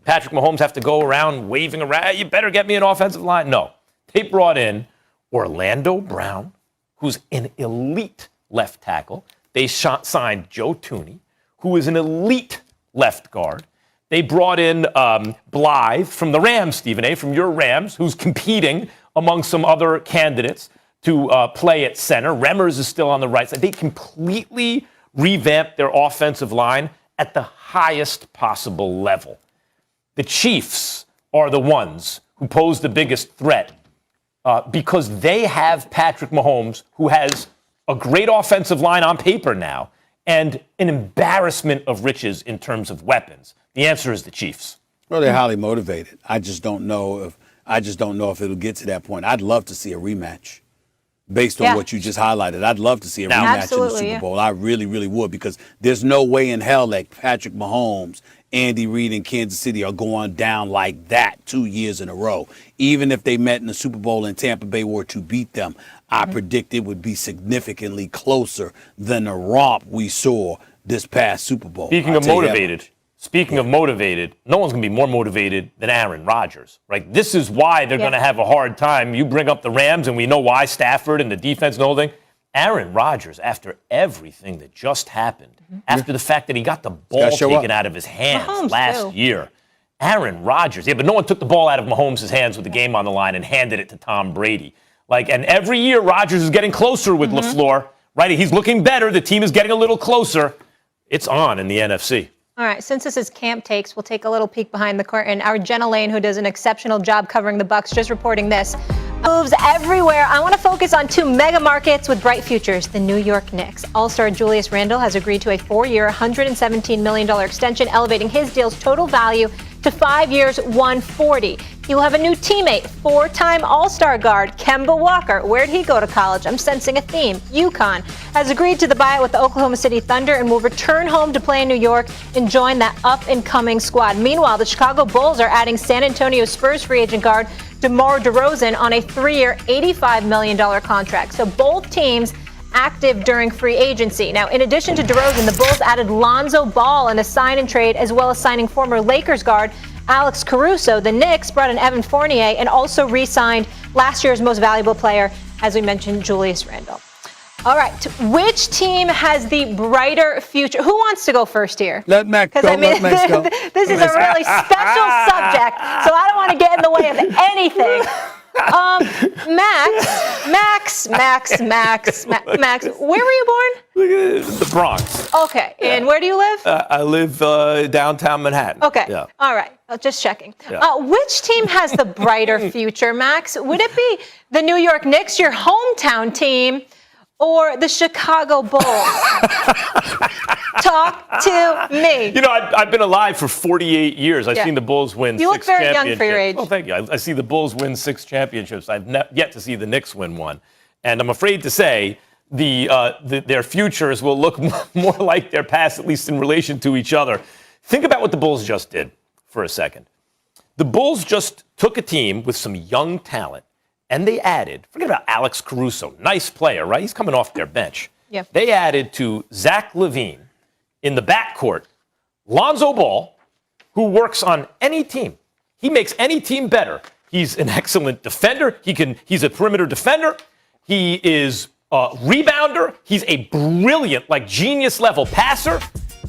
Patrick Mahomes have to go around waving around, you better get me an offensive line? No. They brought in Orlando Brown, who's an elite left tackle. They signed Joe Thuney, who is an elite left guard. They brought in Blythe from the Rams, Stephen A., from your Rams, who's competing among some other candidates to play at center. Remmers is still on the right side. They completely revamped their offensive line at the highest possible level. The Chiefs are the ones who pose the biggest threat because they have Patrick Mahomes, who has a great offensive line on paper now and an embarrassment of riches in terms of weapons. The answer is the Chiefs. Well, they're highly motivated. I just don't know if it'll get to that point. I'd love to see a rematch based on what you just highlighted. I'd love to see a rematch in the Super Bowl. I really, really would, because there's no way in hell that Patrick Mahomes, Andy Reid, and Kansas City are going down like that 2 years in a row. Even if they met in the Super Bowl and Tampa Bay were to beat them, I predict it would be significantly closer than the romp we saw this past Super Bowl. Speaking of motivated, no one's going to be more motivated than Aaron Rodgers, right? This is why they're going to have a hard time. You bring up the Rams, and we know why, Stafford and the defense and the whole thing. Aaron Rodgers, after everything that just happened, after the fact that he got the ball taken out of his hands last year, Aaron Rodgers, but no one took the ball out of Mahomes' hands with the game on the line and handed it to Tom Brady. And every year Rodgers is getting closer with LaFleur, right? He's looking better. The team is getting a little closer. It's on in the NFC. All right, since this is Camp Takes, we'll take a little peek behind the curtain. Our Jenna Lane, who does an exceptional job covering the Bucs, just reporting this. Moves everywhere. I want to focus on two mega markets with bright futures, the New York Knicks. All-star Julius Randle has agreed to a 4-year, $117 million extension, elevating his deal's total value to 5 years, $140. He will have a new teammate, 4-time All-Star guard Kemba Walker. Where'd he go to college? I'm sensing a theme. UConn has agreed to the buyout with the Oklahoma City Thunder and will return home to play in New York and join that up-and-coming squad. Meanwhile, the Chicago Bulls are adding San Antonio Spurs free agent guard DeMar DeRozan on a 3-year, $85 million contract. So both teams active during free agency. Now, in addition to DeRozan, the Bulls added Lonzo Ball in a sign and trade, as well as signing former Lakers guard Alex Caruso. The Knicks brought in Evan Fournier and also re-signed last year's most valuable player, as we mentioned, Julius Randle. All right, which team has the brighter future? Who wants to go first here? Let Max go. This is a really special subject, so I don't want to get in the way of anything. Max, where were you born? The Bronx. Okay, and where do you live? I live downtown Manhattan. Okay, yeah. All right, just checking. Yeah. Which team has the brighter future, Max? Would it be the New York Knicks, your hometown team, or the Chicago Bulls? Talk to me. You know, I've been alive for 48 years. I've seen the Bulls win 6 championships. You look very young for your age. Oh, thank you. I see the Bulls win 6 championships. I've yet to see the Knicks win one. And I'm afraid to say their futures will look more like their past, at least in relation to each other. Think about what the Bulls just did for a second. The Bulls just took a team with some young talent, and they added, forget about Alex Caruso, nice player, right? He's coming off their bench. Yeah. They added to Zach LaVine in the backcourt Lonzo Ball, who works on any team. He makes any team better. He's an excellent defender. He's a perimeter defender. He is a rebounder. He's a brilliant, genius level passer.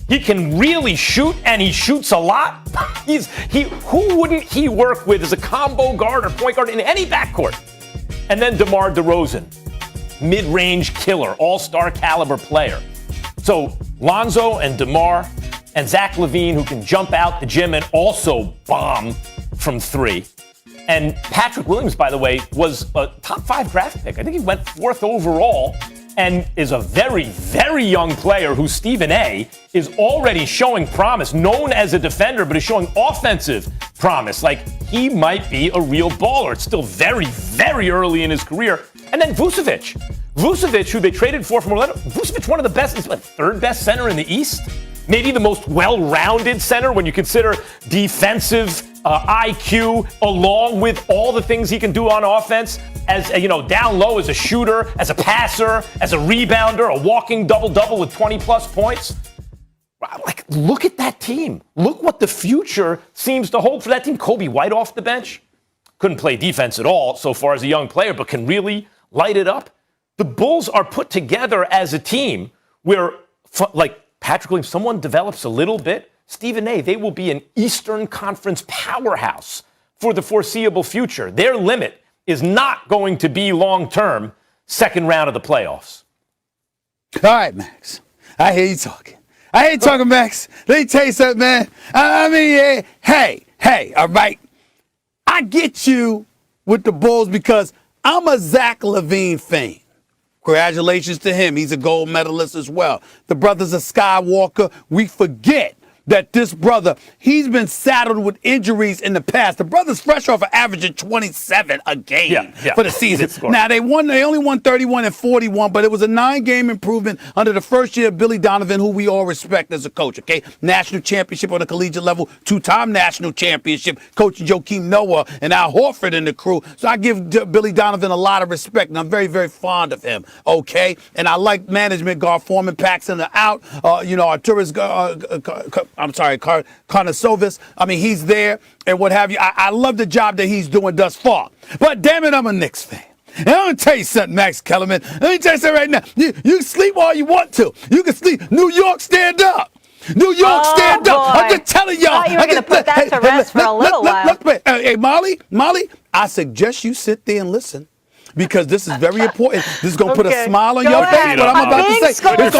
He can really shoot, and he shoots a lot. Who wouldn't he work with as a combo guard or point guard in any backcourt? And then DeMar DeRozan, mid-range killer, all-star caliber player. So Lonzo and DeMar and Zach LaVine, who can jump out the gym and also bomb from 3. And Patrick Williams, by the way, was a top 5 draft pick. I think he went 4th overall and is a very, very young player who Stephen A. is already showing promise, known as a defender, but is showing offensive promise. He might be a real baller. It's still very, very early in his career. And then Vucevic, who they traded for from Orlando. Vucevic, one of the best, is 3rd best center in the East. Maybe the most well-rounded center when you consider defensive IQ, along with all the things he can do on offense, as down low as a shooter, as a passer, as a rebounder, a walking double-double with 20-plus points. Look at that team. Look what the future seems to hold for that team. Kobe White off the bench. Couldn't play defense at all so far as a young player, but can really light it up. The Bulls are put together as a team where, Patrick Williams, someone develops a little bit. Stephen A., they will be an Eastern Conference powerhouse for the foreseeable future. Their limit is not going to be long-term, 2nd round of the playoffs. All right, Max. I hear you talking. Max. Let me tell you something, man. Hey, all right. I get you with the Bulls because I'm a Zach LaVine fan. Congratulations to him. He's a gold medalist as well. The brothers of Skywalker, we forget that this brother, he's been saddled with injuries in the past. The brother's fresh off of averaging 27 a game for the season. Now, they only won 31 and 41, but it was a 9-game improvement under the first year of Billy Donovan, who we all respect as a coach, okay? National championship on the collegiate level, 2-time national championship, coaching Joakim Noah and Al Horford and the crew. So I give Billy Donovan a lot of respect, and I'm very, very fond of him, okay? And I like management, Gar Forman, Paxson are out, Arturas, Karnasovis. I mean, he's there and what have you. I love the job that he's doing thus far. But damn it, I'm a Knicks fan. And I'm going to tell you something, Max Kellerman. Let me tell you something right now. You can sleep all you want to. You can sleep. New York, stand up. New York, stand up. I'm just telling y'all. I thought you were going to put that to rest for a little while. Hey, Molly, I suggest you sit there and listen. Because this is very important. This is going to put a smile on your face, what I'm about to say. It's going to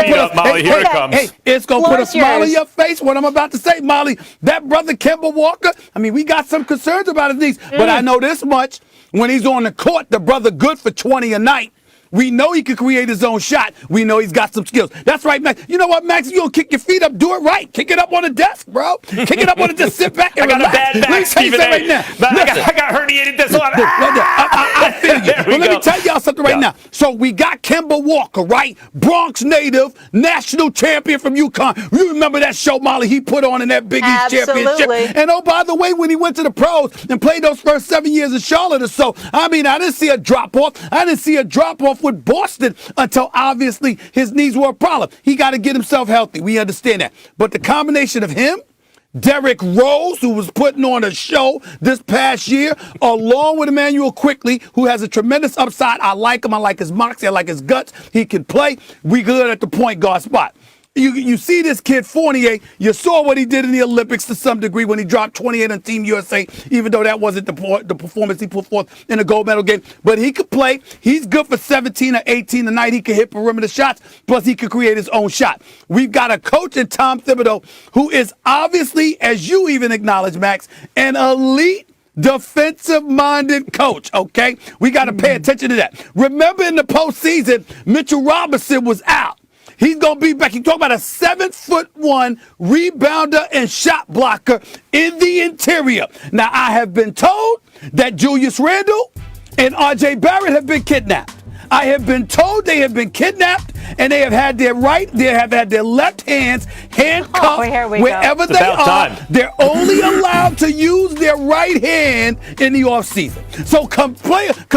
put a smile on your face, what I'm about to say, Molly. That brother Kemba Walker, I mean, we got some concerns about his knees, but I know this much. When he's on the court, the brother good for 20 a night. We know he can create his own shot. We know he's got some skills. That's right, Max. You know what, Max? You don't kick your feet up, do it right. Kick it up on the desk, bro. Kick it up on the desk. Sit back and relax. I got a bad back, Stephen A. Right now. I got herniated this one. I feel you. But let me tell y'all something right now. So we got Kemba Walker, right? Bronx native, national champion from UConn. You remember that show, Molly, he put on in that Big East championship? And oh, by the way, when he went to the pros and played those first 7 years in Charlotte or so, I mean, I didn't see a drop-off. I didn't see a drop-off with Boston until obviously his knees were a problem. He got to get himself healthy. We understand that. But the combination of him, Derrick Rose, who was putting on a show this past year, along with Emmanuel Quickly, who has a tremendous upside. I like him. I like his moxie. I like his guts. He can play. We good at the point guard spot. You see this kid, Fournier. You saw what he did in the Olympics to some degree when he dropped 28 on Team USA, even though that wasn't the performance he put forth in the gold medal game. But he could play. He's good for 17 or 18 a night. He can hit perimeter shots, plus he can create his own shot. We've got a coach in Tom Thibodeau who is obviously, as you even acknowledge, Max, an elite defensive-minded coach, okay? We got to pay attention to that. Remember in the postseason, Mitchell Robinson was out. He's going to be back. You talk about a 7'1" rebounder and shot blocker in the interior. Now, I have been told that Julius Randle and R.J. Barrett have been kidnapped. I have been told they have been kidnapped and they have had their left hands handcuffed wherever they are. They're only allowed to use their right hand in the offseason. So come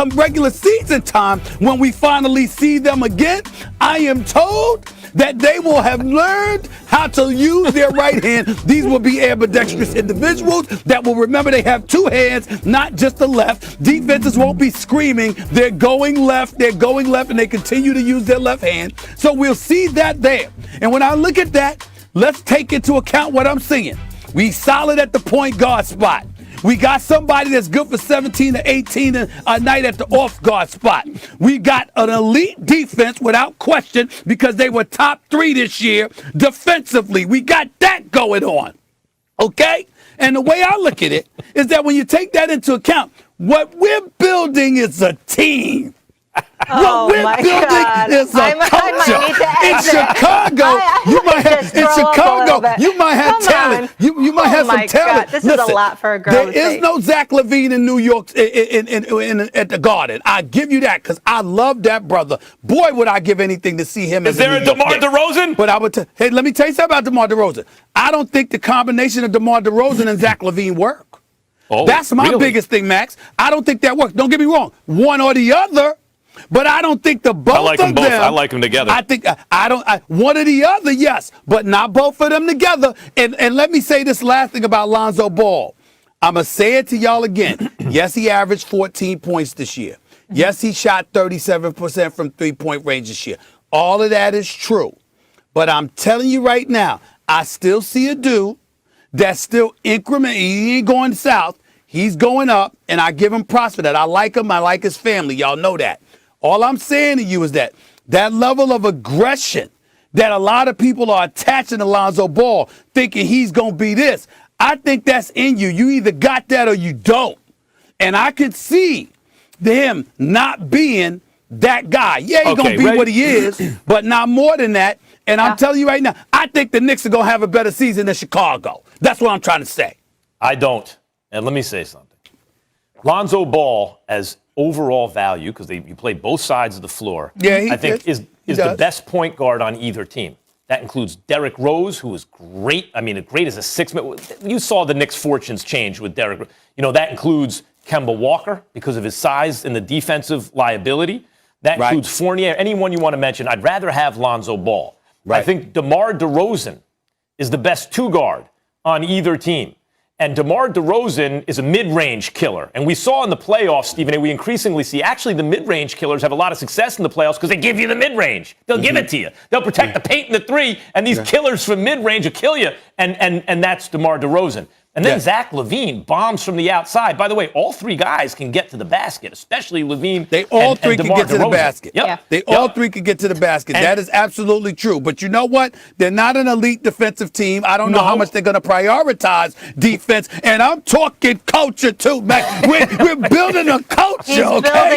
regular season time, when we finally see them again, I am told that they will have learned how to use their right hand. These will be ambidextrous individuals that will remember they have two hands, not just the left. Defenses won't be screaming. They're going left, and they continue to use their left hand. So we'll see that there. And when I look at that, let's take into account what I'm seeing. We solid at the point guard spot. We got somebody that's good for 17 to 18 a night at the off guard spot. We got an elite defense without question because they were top 3 this year defensively. We got that going on. Okay? And the way I look at it is that when you take that into account, what we're building is a team. What we're building is a culture. In Chicago, you might have talent. You might have some talent. This is a lot for a girl. There is no Zach LaVine in New York at the Garden. I give you that because I love that brother. Boy, would I give anything to see him. Is there a DeMar DeRozan? But I would. Hey, let me tell you something about DeMar DeRozan. I don't think the combination of DeMar DeRozan and Zach LaVine work. That's my biggest thing, Max. I don't think that works. Don't get me wrong. One or the other. But I don't think the both of them. I like them together. I think one or the other, yes, but not both of them together. And let me say this last thing about Lonzo Ball. I'm going to say it to y'all again. Yes, he averaged 14 points this year. Yes, he shot 37% from three-point range this year. All of that is true. But I'm telling you right now, I still see a dude that's still incremental. He ain't going south. He's going up, and I give him props for that. I like him. I like his family. Y'all know that. All I'm saying to you is that level of aggression that a lot of people are attaching to Lonzo Ball, thinking he's going to be this, I think that's in you. You either got that or you don't. And I could see him not being that guy. Yeah, he's going to be what he is, but not more than that. And I'm telling you right now, I think the Knicks are going to have a better season than Chicago. That's what I'm trying to say. I don't. And let me say something. Lonzo Ball, as overall value, because you play both sides of the floor, I think is the best point guard on either team. That includes Derrick Rose, who is great. I mean, great as a six-man. You saw the Knicks' fortunes change with Derrick. That includes Kemba Walker because of his size and the defensive liability. That includes Fournier. Anyone you want to mention, I'd rather have Lonzo Ball. I think DeMar DeRozan is the best two-guard on either team. And DeMar DeRozan is a mid-range killer. And we saw in the playoffs, Stephen A., we increasingly see actually the mid-range killers have a lot of success in the playoffs because they give you the mid-range. They'll give it to you. They'll protect the paint and the three, and these killers from mid-range will kill you. And that's DeMar DeRozan. And then Zach LaVine bombs from the outside. By the way, all three guys can get to the basket, especially LaVine. They all three can get to the basket. They all three can get to the basket. That is absolutely true. But you know what? They're not an elite defensive team. I don't know how much they're going to prioritize defense. And I'm talking culture too, man. We're building a culture, okay?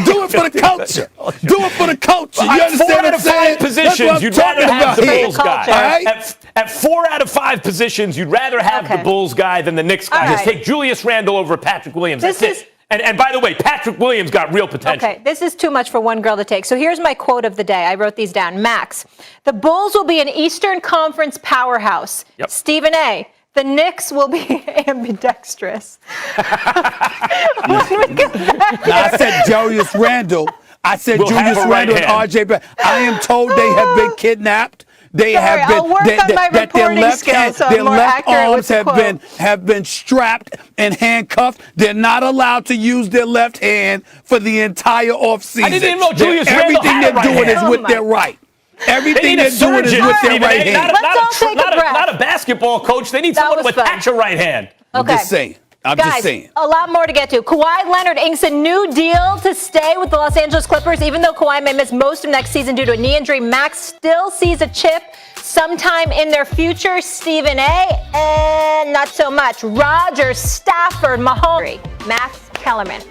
Do it for the culture. Do it for the culture. You understand what I'm saying? 4 out of 5 positions, you'd rather have the Bulls guy. Right? At 4 out of 5 positions, you'd rather have the Bulls guy than the Knicks guy. Just take Julius Randle over Patrick Williams. That's it. And by the way, Patrick Williams got real potential. Okay, this is too much for one girl to take. So here's my quote of the day. I wrote these down. Max, the Bulls will be an Eastern Conference powerhouse. Stephen A., the Knicks will be ambidextrous. I said Julius Randle. I said Julius Randle and R.J. I am told they have been kidnapped. They have been that their left arms have been strapped and handcuffed. They're not allowed to use their left hand for the entire offseason. I didn't even know Julius Randle had a right hand. Everything they're doing is with their right. Everything they're doing is with their right hand. Not a basketball coach. They need someone with a right hand. I'm just saying. Guys, a lot more to get to. Kawhi Leonard inks a new deal to stay with the Los Angeles Clippers. Even though Kawhi may miss most of next season due to a knee injury, Max still sees a chip sometime in their future. Stephen A., and not so much. Rodgers, Stafford, Mahomes, Max Kellerman.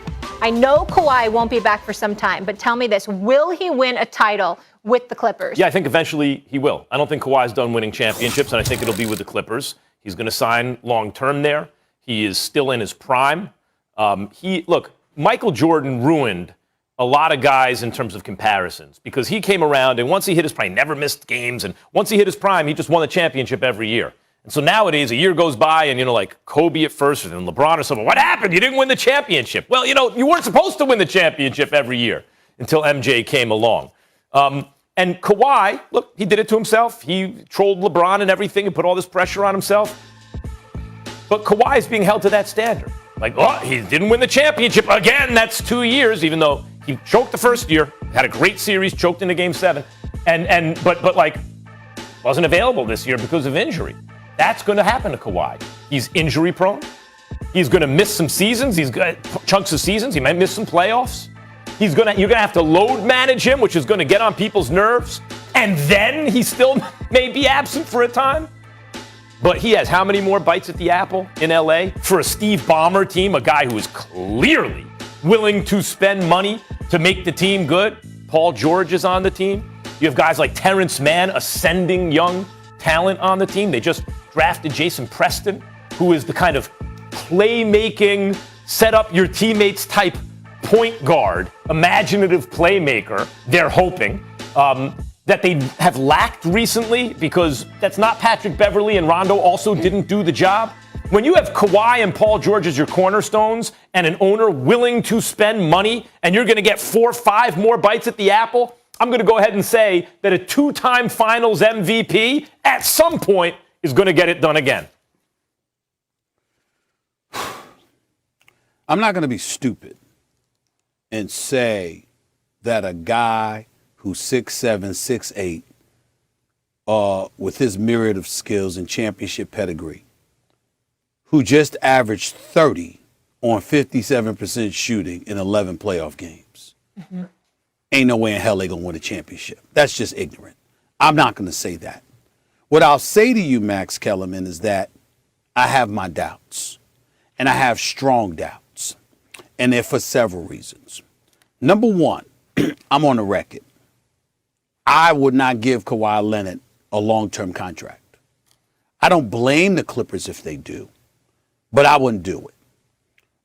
I know Kawhi won't be back for some time, but tell me this. Will he win a title with the Clippers? Yeah, I think eventually he will. I don't think Kawhi's done winning championships, and I think it'll be with the Clippers. He's going to sign long-term there. He is still in his prime. Michael Jordan ruined a lot of guys in terms of comparisons because he came around and once he hit his prime, never missed games. And once he hit his prime, he just won the championship every year. And so nowadays, a year goes by and, like Kobe at first and then LeBron or something. What happened? You didn't win the championship. Well, you weren't supposed to win the championship every year until MJ came along. And Kawhi, look, he did it to himself. He trolled LeBron and everything and put all this pressure on himself. But Kawhi is being held to that standard. He didn't win the championship again. That's 2 years, even though he choked the first year, had a great series, choked into Game 7, but wasn't available this year because of injury. That's going to happen to Kawhi. He's injury prone. He's going to miss some seasons. He's got chunks of seasons. He might miss some playoffs. You're going to have to load manage him, which is going to get on people's nerves. And then he still may be absent for a time. But he has how many more bites at the apple in L.A. for a Steve Ballmer team, a guy who is clearly willing to spend money to make the team good? Paul George is on the team. You have guys like Terrence Mann, ascending young talent on the team. They just drafted Jason Preston, who is the kind of playmaking, set up your teammates type point guard, imaginative playmaker, they're hoping. That they have lacked recently because that's not Patrick Beverley and Rondo also didn't do the job. When you have Kawhi and Paul George as your cornerstones and an owner willing to spend money and you're going to get 4 or 5 more bites at the apple, I'm going to go ahead and say that a 2-time finals MVP at some point is going to get it done again. I'm not going to be stupid and say that a guy who's 6'7", 6'8", with his myriad of skills and championship pedigree, who just averaged 30 on 57% shooting in 11 playoff games. Ain't no way in hell they gonna win a championship. That's just ignorant. I'm not gonna say that. What I'll say to you, Max Kellerman, is that I have my doubts, and I have strong doubts, and they're for several reasons. Number one, I'm on the record. I would not give Kawhi Leonard a long-term contract. I don't blame the Clippers if they do, but I wouldn't do it.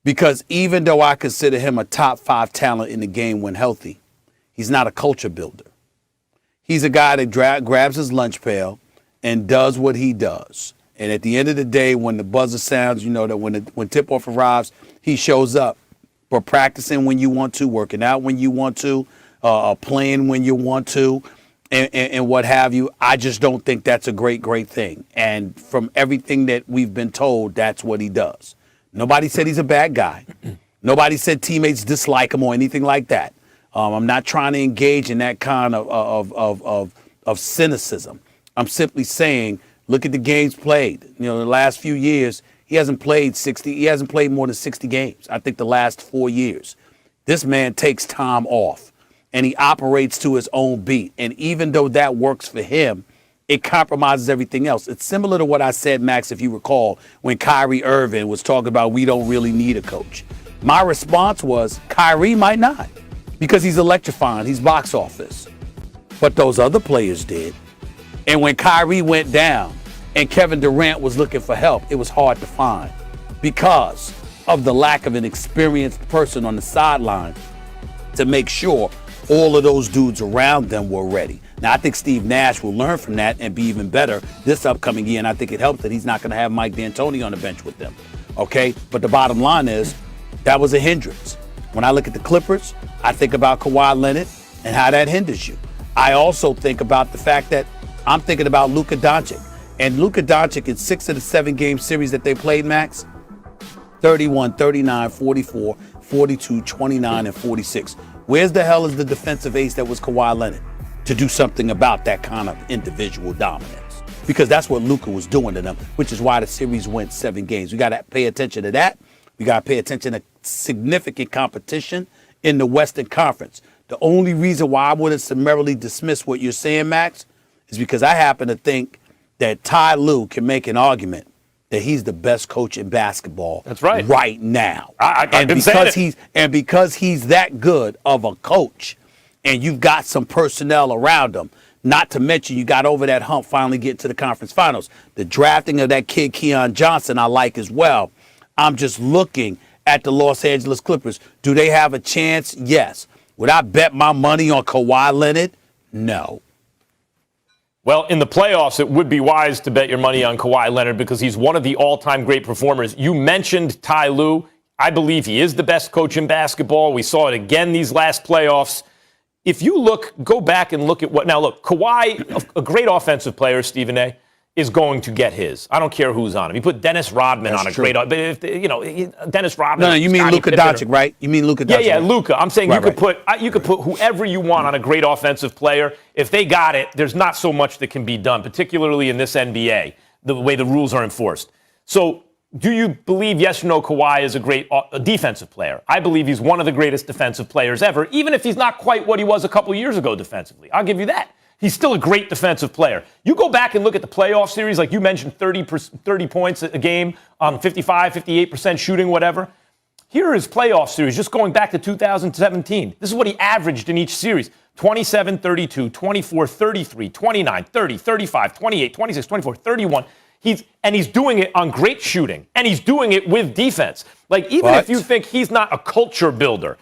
Because even though I consider him a top 5 talent in the game when healthy, he's not a culture builder. He's a guy that grabs his lunch pail and does what he does. And at the end of the day, when the buzzer sounds, you know that when tip-off arrives, he shows up. But practicing when you want to, working out when you want to, playing when you want to, and what have you. I just don't think that's a great thing. And from everything that we've been told, that's what he does. Nobody said he's a bad guy. Nobody said teammates dislike him or anything like that. I'm not trying to engage in that kind of cynicism. I'm simply saying, look at the games played. You know, the last few years, he hasn't played more than 60 games. I think the last 4 years. This man takes time off, and he operates to his own beat. And even though that works for him, it compromises everything else. It's similar to what I said, Max, if you recall, when Kyrie Irving was talking about we don't really need a coach. My response was, Kyrie might not, because he's electrifying, he's box office. But those other players did. And when Kyrie went down and Kevin Durant was looking for help, it was hard to find because of the lack of an experienced person on the sideline to make sure all of those dudes around them were ready. Now, I think Steve Nash will learn from that and be even better this upcoming year, and I think it helps that he's not going to have Mike D'Antoni on the bench with them, okay? But the bottom line is that was a hindrance. When I look at the Clippers, I think about Kawhi Leonard and how that hinders you. I also think about the fact that I'm thinking about Luka Doncic. And Luka Doncic in 6 of the 7 game series that they played, Max, 31, 39, 44, 42, 29, and 46. Where's the hell is the defensive ace that was Kawhi Leonard to do something about that kind of individual dominance? Because that's what Luka was doing to them, which is why the series went 7 games. We got to pay attention to that. We got to pay attention to significant competition in the Western Conference. The only reason why I wouldn't summarily dismiss what you're saying, Max, is because I happen to think that Ty Lue can make an argument that he's the best coach in basketball. That's right. Right now. And because he's that good of a coach, and you've got some personnel around him, not to mention you got over that hump finally getting to the conference finals. The drafting of that kid Keon Johnson I like as well. I'm just looking at the Los Angeles Clippers. Do they have a chance? Yes. Would I bet my money on Kawhi Leonard? No. Well, in the playoffs, it would be wise to bet your money on Kawhi Leonard because he's one of the all-time great performers. You mentioned Ty Lue. I believe he is the best coach in basketball. We saw it again these last playoffs. If you go back and look at Kawhi, a great offensive player, Stephen A., is going to get his. I don't care who's on him. You put Dennis Rodman on a great, but if Dennis Rodman. No, you mean Luka Doncic, right? You mean Luka Doncic? Yeah, Luka. I'm saying you could put whoever you want on a great offensive player. If they got it, there's not so much that can be done, particularly in this NBA, the way the rules are enforced. So, do you believe, yes or no, Kawhi is a great defensive player? I believe he's one of the greatest defensive players ever, even if he's not quite what he was a couple years ago defensively. I'll give you that. He's still a great defensive player. You go back and look at the playoff series, like you mentioned, 30 points a game, 55, 58% shooting, whatever. Here are his playoff series, just going back to 2017. This is what he averaged in each series. 27, 32, 24, 33, 29, 30, 35, 28, 26, 24, 31. He's doing it on great shooting, and he's doing it with defense. Like, even if you think he's not a culture builder,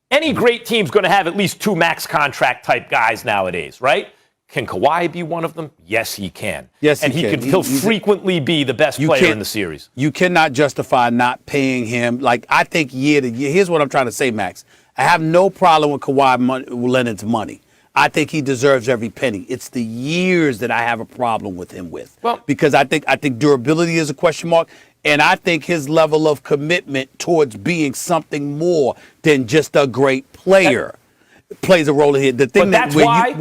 any great team's going to have at least 2 max contract type guys nowadays, right? Can Kawhi be one of them? Yes, he can. Yes, and he'll frequently be the best player in the series. You cannot justify not paying him. Like, I think year to year. Here's what I'm trying to say, Max. I have no problem with Kawhi Leonard's money. I think he deserves every penny. It's the years that I have a problem with him with. Well, because I think durability is a question mark, and I think his level of commitment towards being something more than just a great player plays a role in here. The thing that's why.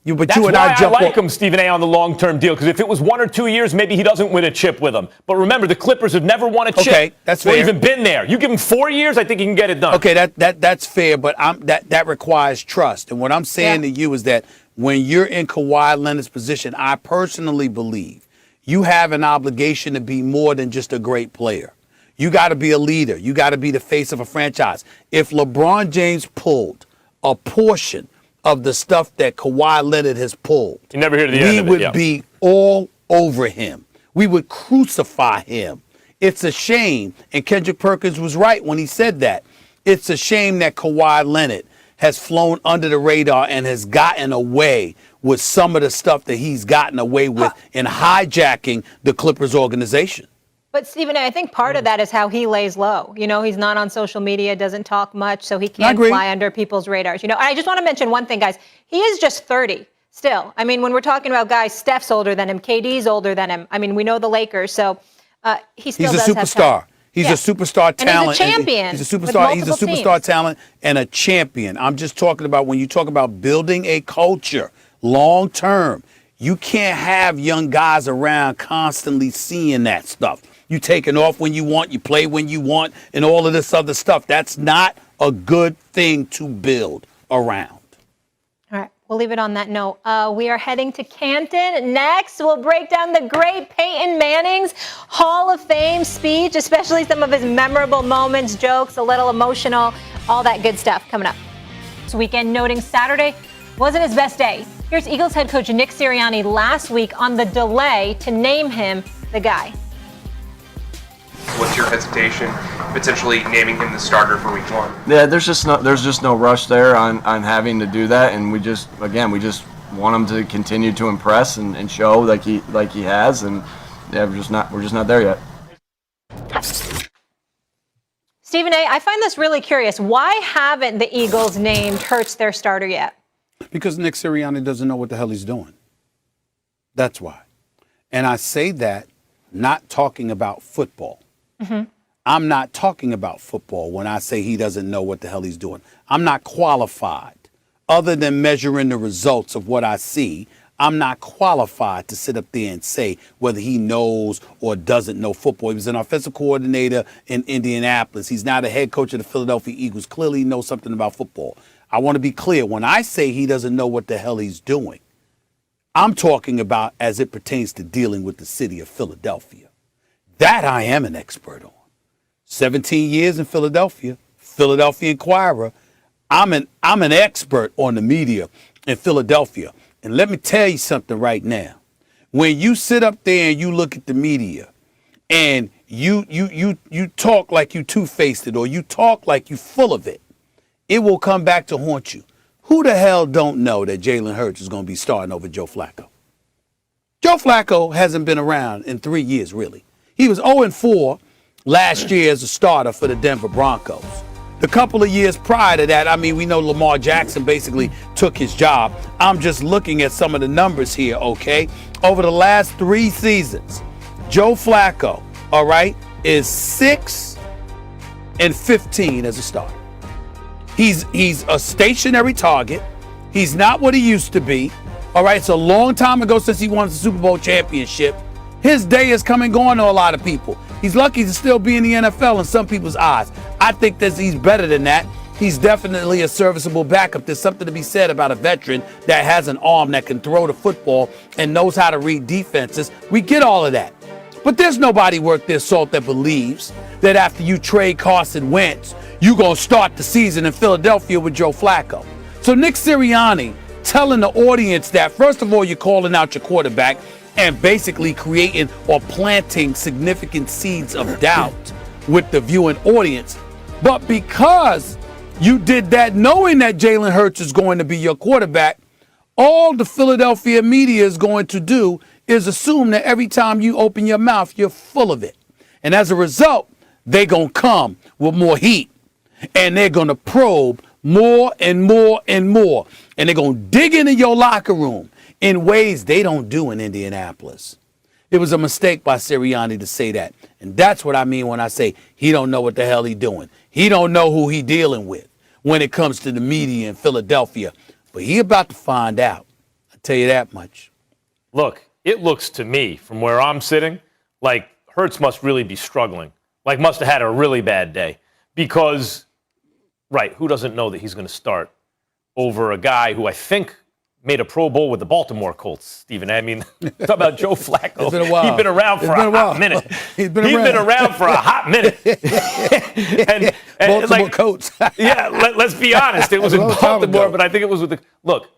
That's why I like him, Stephen A., on the long-term deal, because if it was 1 or 2 years, maybe he doesn't win a chip with them. But remember, the Clippers have never won a chip. Okay, that's fair. Or even been there. You give him 4 years, I think he can get it done. Okay, that's fair, but that requires trust. And what I'm saying to you is that when you're in Kawhi Leonard's position, I personally believe you have an obligation to be more than just a great player. You got to be a leader. You got to be the face of a franchise. If LeBron James pulled a portion of the stuff that Kawhi Leonard has pulled, You never hear the we end of it. would Yeah. be all over him. We would crucify him. It's a shame, and Kendrick Perkins was right when he said that. It's a shame that Kawhi Leonard has flown under the radar and has gotten away with some of the stuff that he's gotten away with in hijacking the Clippers organization. But Stephen A., I think part of that is how he lays low. You know, he's not on social media, doesn't talk much, so he can't fly under people's radars. You know, and I just want to mention one thing, guys. He is just 30 still. I mean, when we're talking about guys, Steph's older than him, KD's older than him. I mean, we know the Lakers, so he still does have superstar. He's a superstar And talent. he's a champion. He's a superstar. He's a superstar talent and a champion. I'm just talking about when you talk about building a culture long term, you can't have young guys around constantly seeing that stuff. You taking off when you want, you play when you want, and all of this other stuff. That's not a good thing to build around. All right, we'll leave it on that note. We are heading to Canton. Next, we'll break down the great Peyton Manning's Hall of Fame speech, especially some of his memorable moments, jokes, a little emotional, all that good stuff coming up. This weekend, noting Saturday wasn't his best day. Here's Eagles head coach Nick Sirianni last week on the delay to name him the guy. What's your hesitation potentially naming him the starter for week 1? Yeah, there's just no rush there on having to do that, and we just want him to continue to impress and show like he has, and yeah, we're just not there yet. Stephen A., I find this really curious. Why haven't the Eagles named Hurts their starter yet? Because Nick Sirianni doesn't know what the hell he's doing. That's why. And I say that not talking about football. Mm-hmm. I'm not talking about football when I say he doesn't know what the hell he's doing. I'm not qualified. Other than measuring the results of what I see, I'm not qualified to sit up there and say whether he knows or doesn't know football. He was an offensive coordinator in Indianapolis. He's now the head coach of the Philadelphia Eagles. Clearly he knows something about football. I want to be clear. When I say he doesn't know what the hell he's doing, I'm talking about as it pertains to dealing with the city of Philadelphia. That I am an expert on. 17 years in Philadelphia, Philadelphia Inquirer. I'm an expert on the media in Philadelphia. And let me tell you something right now. When you sit up there and you look at the media and you talk like you two-faced it or you talk like you full of it, it will come back to haunt you. Who the hell don't know that Jalen Hurts is going to be starting over Joe Flacco? Joe Flacco hasn't been around in 3 years, really. He was 0-4 last year as a starter for the Denver Broncos. The couple of years prior to that, I mean, we know Lamar Jackson basically took his job. I'm just looking at some of the numbers here, okay? Over the last 3 seasons, Joe Flacco, all right, is 6-15 as a starter. He's a stationary target. He's not what he used to be. All right, it's a long time ago since he won the Super Bowl championship. His day is come and gone to a lot of people. He's lucky to still be in the NFL in some people's eyes. I think that he's better than that. He's definitely a serviceable backup. There's something to be said about a veteran that has an arm that can throw the football and knows how to read defenses. We get all of that. But there's nobody worth their salt that believes that after you trade Carson Wentz, you're going to start the season in Philadelphia with Joe Flacco. So Nick Sirianni telling the audience that, first of all, you're calling out your quarterback and basically creating or planting significant seeds of doubt with the viewing audience. But because you did that knowing that Jalen Hurts is going to be your quarterback, all the Philadelphia media is going to do is assume that every time you open your mouth, you're full of it. And as a result, they're going to come with more heat. And they're going to probe more and more and more. And they're going to dig into your locker room in ways they don't do in Indianapolis. It was a mistake by Sirianni to say that. And that's what I mean when I say he don't know what the hell he doing. He don't know who he dealing with when it comes to the media in Philadelphia. But he about to find out. I'll tell you that much. Look, it looks to me from where I'm sitting like Hurts must really be struggling. Like must have had a really bad day. Because, right, who doesn't know that he's going to start over a guy who I think made a Pro Bowl with the Baltimore Colts, Stephen. I mean, talk about Joe Flacco. It's been a while. He's been around for a hot minute. He's been around for a hot minute. and Baltimore Colts. Yeah, let's be honest. It was in That's a long time Baltimore, ago. but I think it was with the – look,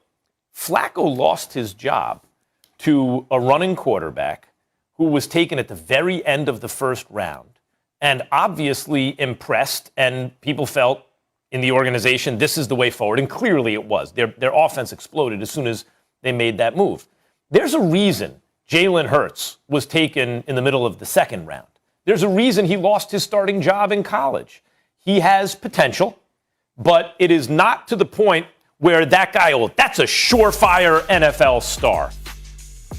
Flacco lost his job to a running quarterback who was taken at the very end of the first round and obviously impressed, and people felt in the organization this is the way forward, and clearly it was. Their offense exploded as soon as they made that move. There's a reason Jalen Hurts was taken in the middle of the second round. There's a reason he lost his starting job in college. He has potential, but it is not to the point where that guy, that's a surefire NFL star.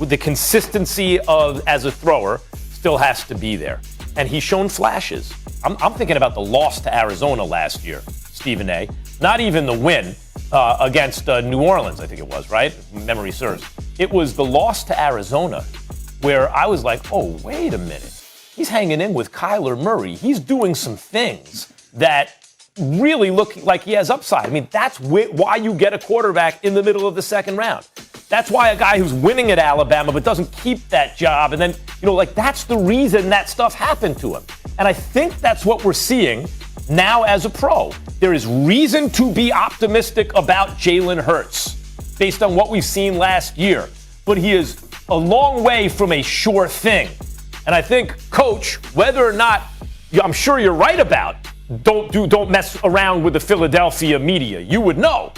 With the consistency of as a thrower still has to be there. And he's shown flashes. I'm thinking about the loss to Arizona last year, Stephen A. Not even the win against New Orleans, I think it was, right? Memory serves. It was the loss to Arizona where I was like, oh, wait a minute. He's hanging in with Kyler Murray. He's doing some things that really look like he has upside. I mean, that's why you get a quarterback in the middle of the second round. That's why a guy who's winning at Alabama but doesn't keep that job, and then, that's the reason that stuff happened to him. And I think that's what we're seeing now as a pro. There is reason to be optimistic about Jalen Hurts based on what we've seen last year. But he is a long way from a sure thing. And I think, Coach, whether or not, I'm sure you're right about, don't mess around with the Philadelphia media. You would know.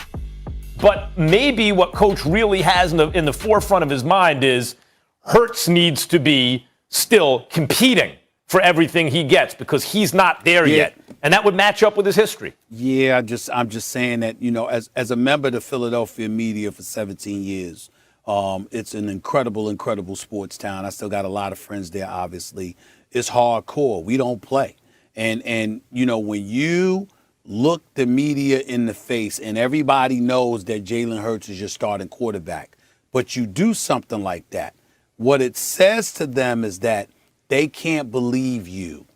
But maybe what Coach really has in the forefront of his mind is Hurts needs to be still competing for everything he gets because he's not there yet. And that would match up with his history. Yeah, I'm just saying that, as a member of the Philadelphia media for 17 years, it's an incredible sports town. I still got a lot of friends there, obviously. It's hardcore. We don't play. And when you look the media in the face and everybody knows that Jalen Hurts is your starting quarterback, but you do something like that, what it says to them is that they can't believe you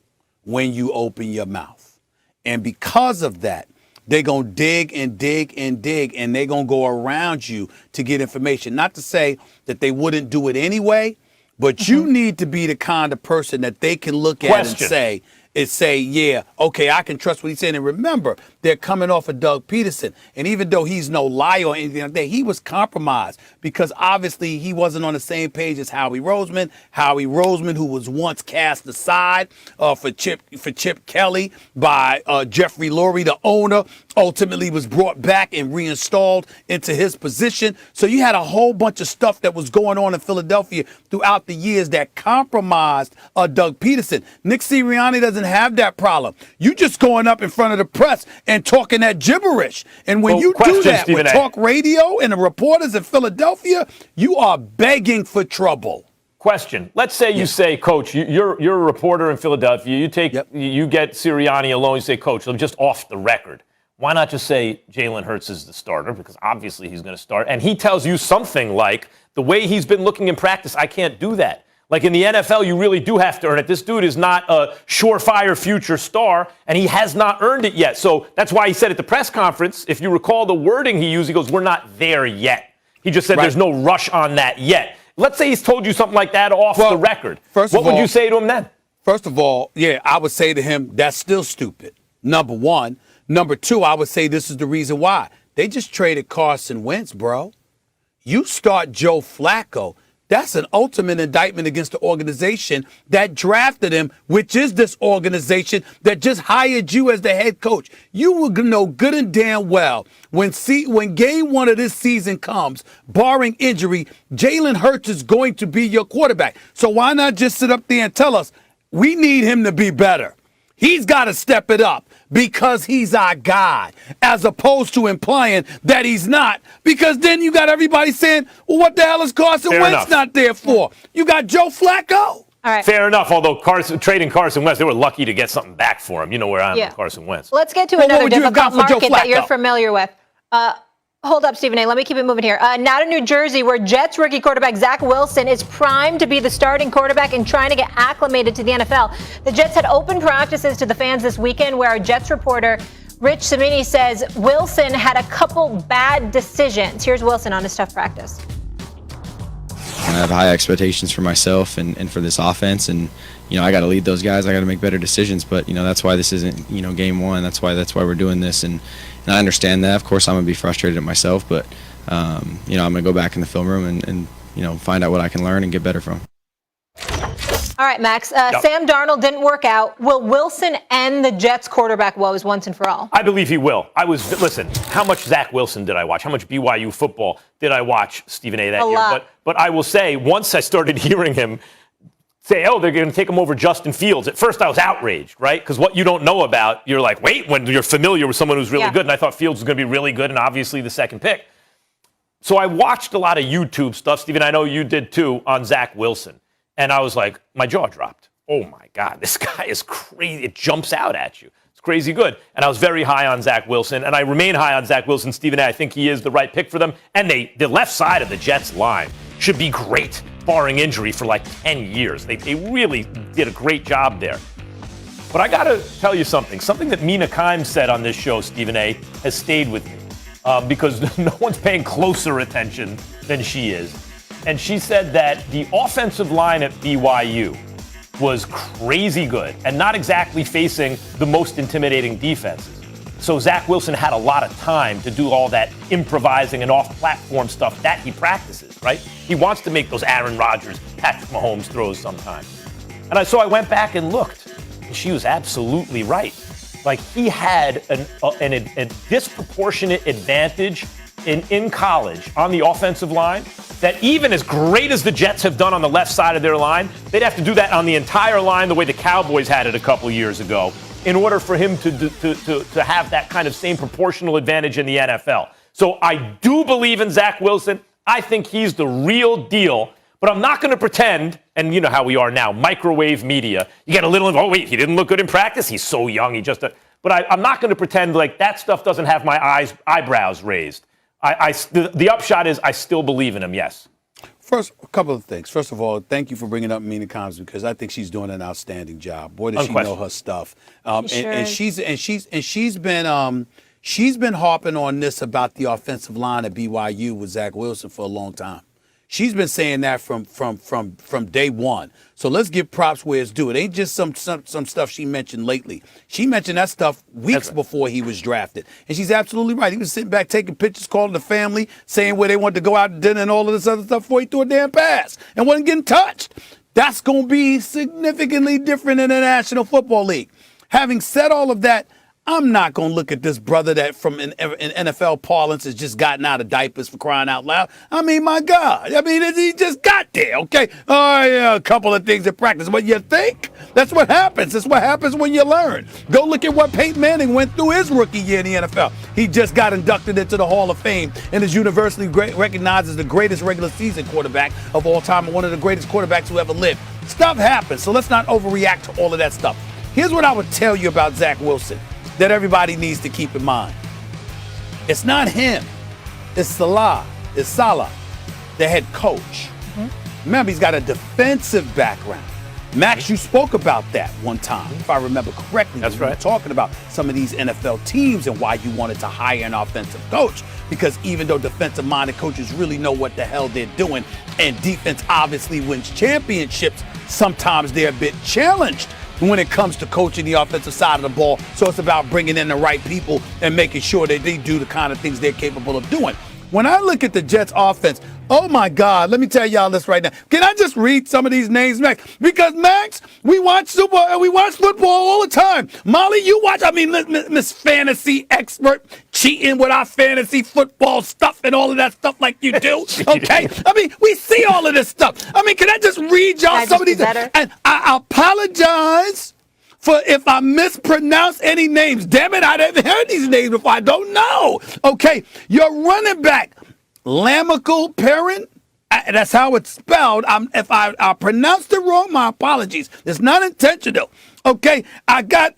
when you open your mouth. And because of that, they're going to dig and dig and dig, and they're going to go around you to get information. Not to say that they wouldn't do it anyway, but you need to be the kind of person that they can look at and say, yeah, okay, I can trust what he's saying. And remember, they're coming off of Doug Peterson. And even though he's no liar or anything like that, he was compromised because obviously he wasn't on the same page as Howie Roseman. Howie Roseman, who was once cast aside for Chip Kelly by Jeffrey Lurie, the owner, ultimately was brought back and reinstalled into his position. So you had a whole bunch of stuff that was going on in Philadelphia throughout the years that compromised Doug Peterson. Nick Sirianni doesn't have that problem. You just going up in front of the press and talking that gibberish. And when you do that with talk radio and the reporters in Philadelphia, you are begging for trouble. Question. Let's say you say, Coach, you're a reporter in Philadelphia. You get Sirianni alone. You say, Coach, I'm just off the record. Why not just say Jalen Hurts is the starter? Because obviously he's going to start. And he tells you something like, the way he's been looking in practice, I can't do that. Like in the NFL, you really do have to earn it. This dude is not a surefire future star, and he has not earned it yet. So that's why he said at the press conference, if you recall the wording he used, he goes, we're not there yet. He just said there's no rush on that yet. Let's say he's told you something like that off the record. What would you say to him then? First of all, I would say to him, that's still stupid, number one. Number two, I would say this is the reason why. They just traded Carson Wentz, bro. You start Joe Flacco. That's an ultimate indictment against the organization that drafted him, which is this organization that just hired you as the head coach. You will know good and damn well when game one of this season comes, barring injury, Jalen Hurts is going to be your quarterback. So why not just sit up there and tell us we need him to be better? He's got to step it up because he's our guy, as opposed to implying that he's not, because then you got everybody saying, well, what the hell is Carson Wentz not there for? You got Joe Flacco. All right. Fair enough, although trading Carson Wentz, they were lucky to get something back for him. You know where I am with Carson Wentz. Let's get to another difficult market that you're familiar with. Hold up, Stephen A. Let me keep it moving here. Now to New Jersey, where Jets rookie quarterback Zach Wilson is primed to be the starting quarterback and trying to get acclimated to the NFL. The Jets had open practices to the fans this weekend, where our Jets reporter Rich Samini says Wilson had a couple bad decisions. Here's Wilson on his tough practice. I have high expectations for myself and for this offense, and I got to lead those guys. I got to make better decisions, but that's why this isn't game one. That's why we're doing this, and I understand that. Of course, I'm gonna be frustrated at myself, but I'm gonna go back in the film room and find out what I can learn and get better from. All right, Max. Sam Darnold didn't work out. Will Wilson end the Jets' quarterback woes once and for all? I believe he will. Listen, how much Zach Wilson did I watch? How much BYU football did I watch, Stephen A., that a year? Lot. But I will say, once I started hearing him say, oh, they're going to take him over Justin Fields, at first I was outraged, right? Because what you don't know about, you're like, wait, when you're familiar with someone who's really good, and I thought Fields was going to be really good and obviously the second pick. So I watched a lot of YouTube stuff, Stephen, I know you did too, on Zach Wilson. And I was like, my jaw dropped. Oh, my God, this guy is crazy. It jumps out at you. It's crazy good. And I was very high on Zach Wilson, and I remain high on Zach Wilson. Stephen A., I think he is the right pick for them. And the left side of the Jets line should be great, barring injury, for like 10 years. They really did a great job there. But I got to tell you something. Something that Mina Kimes said on this show, Stephen A., has stayed with me because no one's paying closer attention than she is. And she said that the offensive line at BYU was crazy good and not exactly facing the most intimidating defenses. So Zach Wilson had a lot of time to do all that improvising and off-platform stuff that he practices, right? He wants to make those Aaron Rodgers, Patrick Mahomes throws sometimes. And so I went back and looked, and she was absolutely right. Like, he had a disproportionate advantage in college on the offensive line that even as great as the Jets have done on the left side of their line, they'd have to do that on the entire line the way the Cowboys had it a couple years ago in order for him to have that kind of same proportional advantage in the NFL. So I do believe in Zach Wilson. I think he's the real deal, but I'm not going to pretend, and you know how we are now, microwave media. You get a little, oh, wait, he didn't look good in practice. He's so young. But I'm not going to pretend like that stuff doesn't have my eyebrows raised. The upshot is I still believe in him, yes. First, a couple of things. First of all, thank you for bringing up Mina Kimes because I think she's doing an outstanding job. Boy, does she know her stuff. She's been harping on this about the offensive line at BYU with Zach Wilson for a long time. She's been saying that from day one. So let's give props where it's due. It ain't just some stuff she mentioned lately. She mentioned that stuff weeks before he was drafted. And she's absolutely right. He was sitting back taking pictures, calling the family, saying where they wanted to go out to dinner and all of this other stuff before he threw a damn pass and wasn't getting touched. That's going to be significantly different in the National Football League. Having said all of that, I'm not going to look at this brother that from in NFL parlance has just gotten out of diapers, for crying out loud. I mean, my God. I mean, he just got there, okay? Oh, yeah, a couple of things in practice. What you think? That's what happens. That's what happens when you learn. Go look at what Peyton Manning went through his rookie year in the NFL. He just got inducted into the Hall of Fame and is universally recognized as the greatest regular season quarterback of all time and one of the greatest quarterbacks who ever lived. Stuff happens, so let's not overreact to all of that stuff. Here's what I would tell you about Zach Wilson that everybody needs to keep in mind. It's not him. It's Salah, the head coach. Mm-hmm. Remember, he's got a defensive background. Max, you spoke about that one time, if I remember correctly. That's right. We were talking about some of these NFL teams and why you wanted to hire an offensive coach. Because even though defensive-minded coaches really know what the hell they're doing, and defense obviously wins championships, sometimes they're a bit challenged when it comes to coaching the offensive side of the ball. So it's about bringing in the right people and making sure that they do the kind of things they're capable of doing. When I look at the Jets offense, oh my God, let me tell y'all this right now. Can I just read some of these names, Max? Because Max, we watch football all the time. Molly, you watch, Miss Fantasy Expert cheating with our fantasy football stuff and all of that stuff like you do. Okay? We see all of this stuff. Can I just read y'all some of these? And I apologize for if I mispronounce any names. Damn it, I haven't heard these names before. I don't know. Okay, your running back, Lamical Perrin. That's how it's spelled. If I pronounced it wrong, my apologies. It's not intentional. Okay, I got,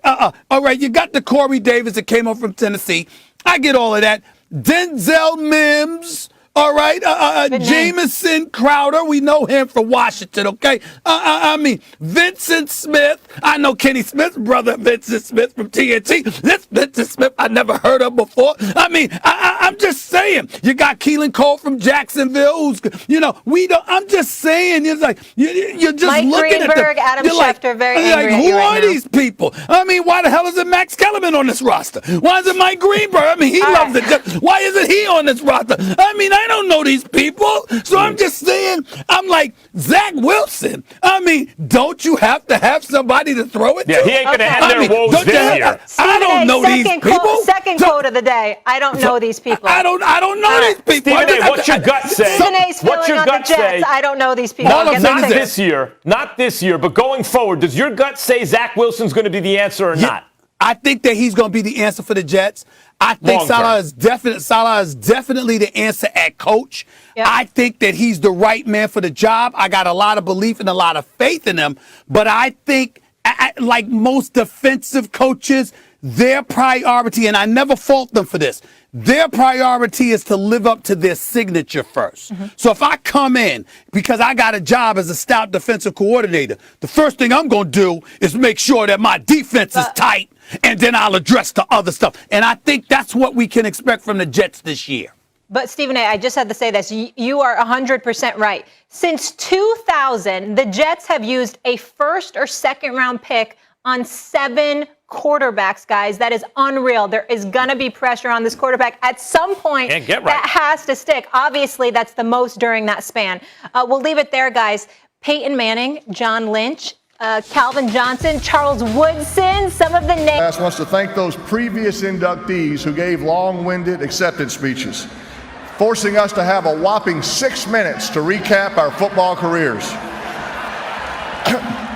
all right, you got the Corey Davis that came up from Tennessee. I get all of that. Denzel Mims. All right, Jamison Crowder, we know him from Washington, okay? I mean, Vincent Smith, I know Kenny Smith's brother, Vincent Smith from TNT. This Vincent Smith I never heard of before. I mean, I'm just saying, you got Keelan Cole from Jacksonville, who's, I'm just saying, it's like, you're just Mike looking Greenberg, at them. Adam Schefter, very angry at who you right are now. these people? I mean, why the hell isn't Max Kellerman on this roster? Why is it Mike Greenberg? I mean, he loves it. Why isn't he on this roster? I mean, I don't know these people. So I'm just saying, I'm like, Zach Wilson. I mean, don't you have to have somebody to throw it to? Yeah, he ain't going to end their woes this year. I don't know these people. Second quote of the day. I don't know these people. I don't know these people. Stephen A., what's your gut say? Stephen A's What's your filling on gut the Jets. say? I don't know these people. Not this year, but going forward, does your gut say Zach Wilson's going to be the answer or not? I think that he's going to be the answer for the Jets. I think Salah is definitely the answer at coach. Yep. I think that he's the right man for the job. I got a lot of belief and a lot of faith in him. But I think, like most defensive coaches, their priority, and I never fault them for this, their priority is to live up to their signature first. Mm-hmm. So if I come in because I got a job as a stout defensive coordinator, the first thing I'm going to do is make sure that my defense is tight, and then I'll address the other stuff. And I think that's what we can expect from the Jets this year. But, Stephen A., I just had to say this. You are 100% right. Since 2000, the Jets have used a first or second round pick on 7 quarterbacks, guys. That is unreal. There is going to be pressure on this quarterback at some point. That has to stick. Obviously, that's the most during that span. We'll leave it there, guys. Peyton Manning, John Lynch, Calvin Johnson, Charles Woodson, some of the names. Wants to thank those previous inductees who gave long-winded acceptance speeches, forcing us to have a whopping 6 minutes to recap our football careers.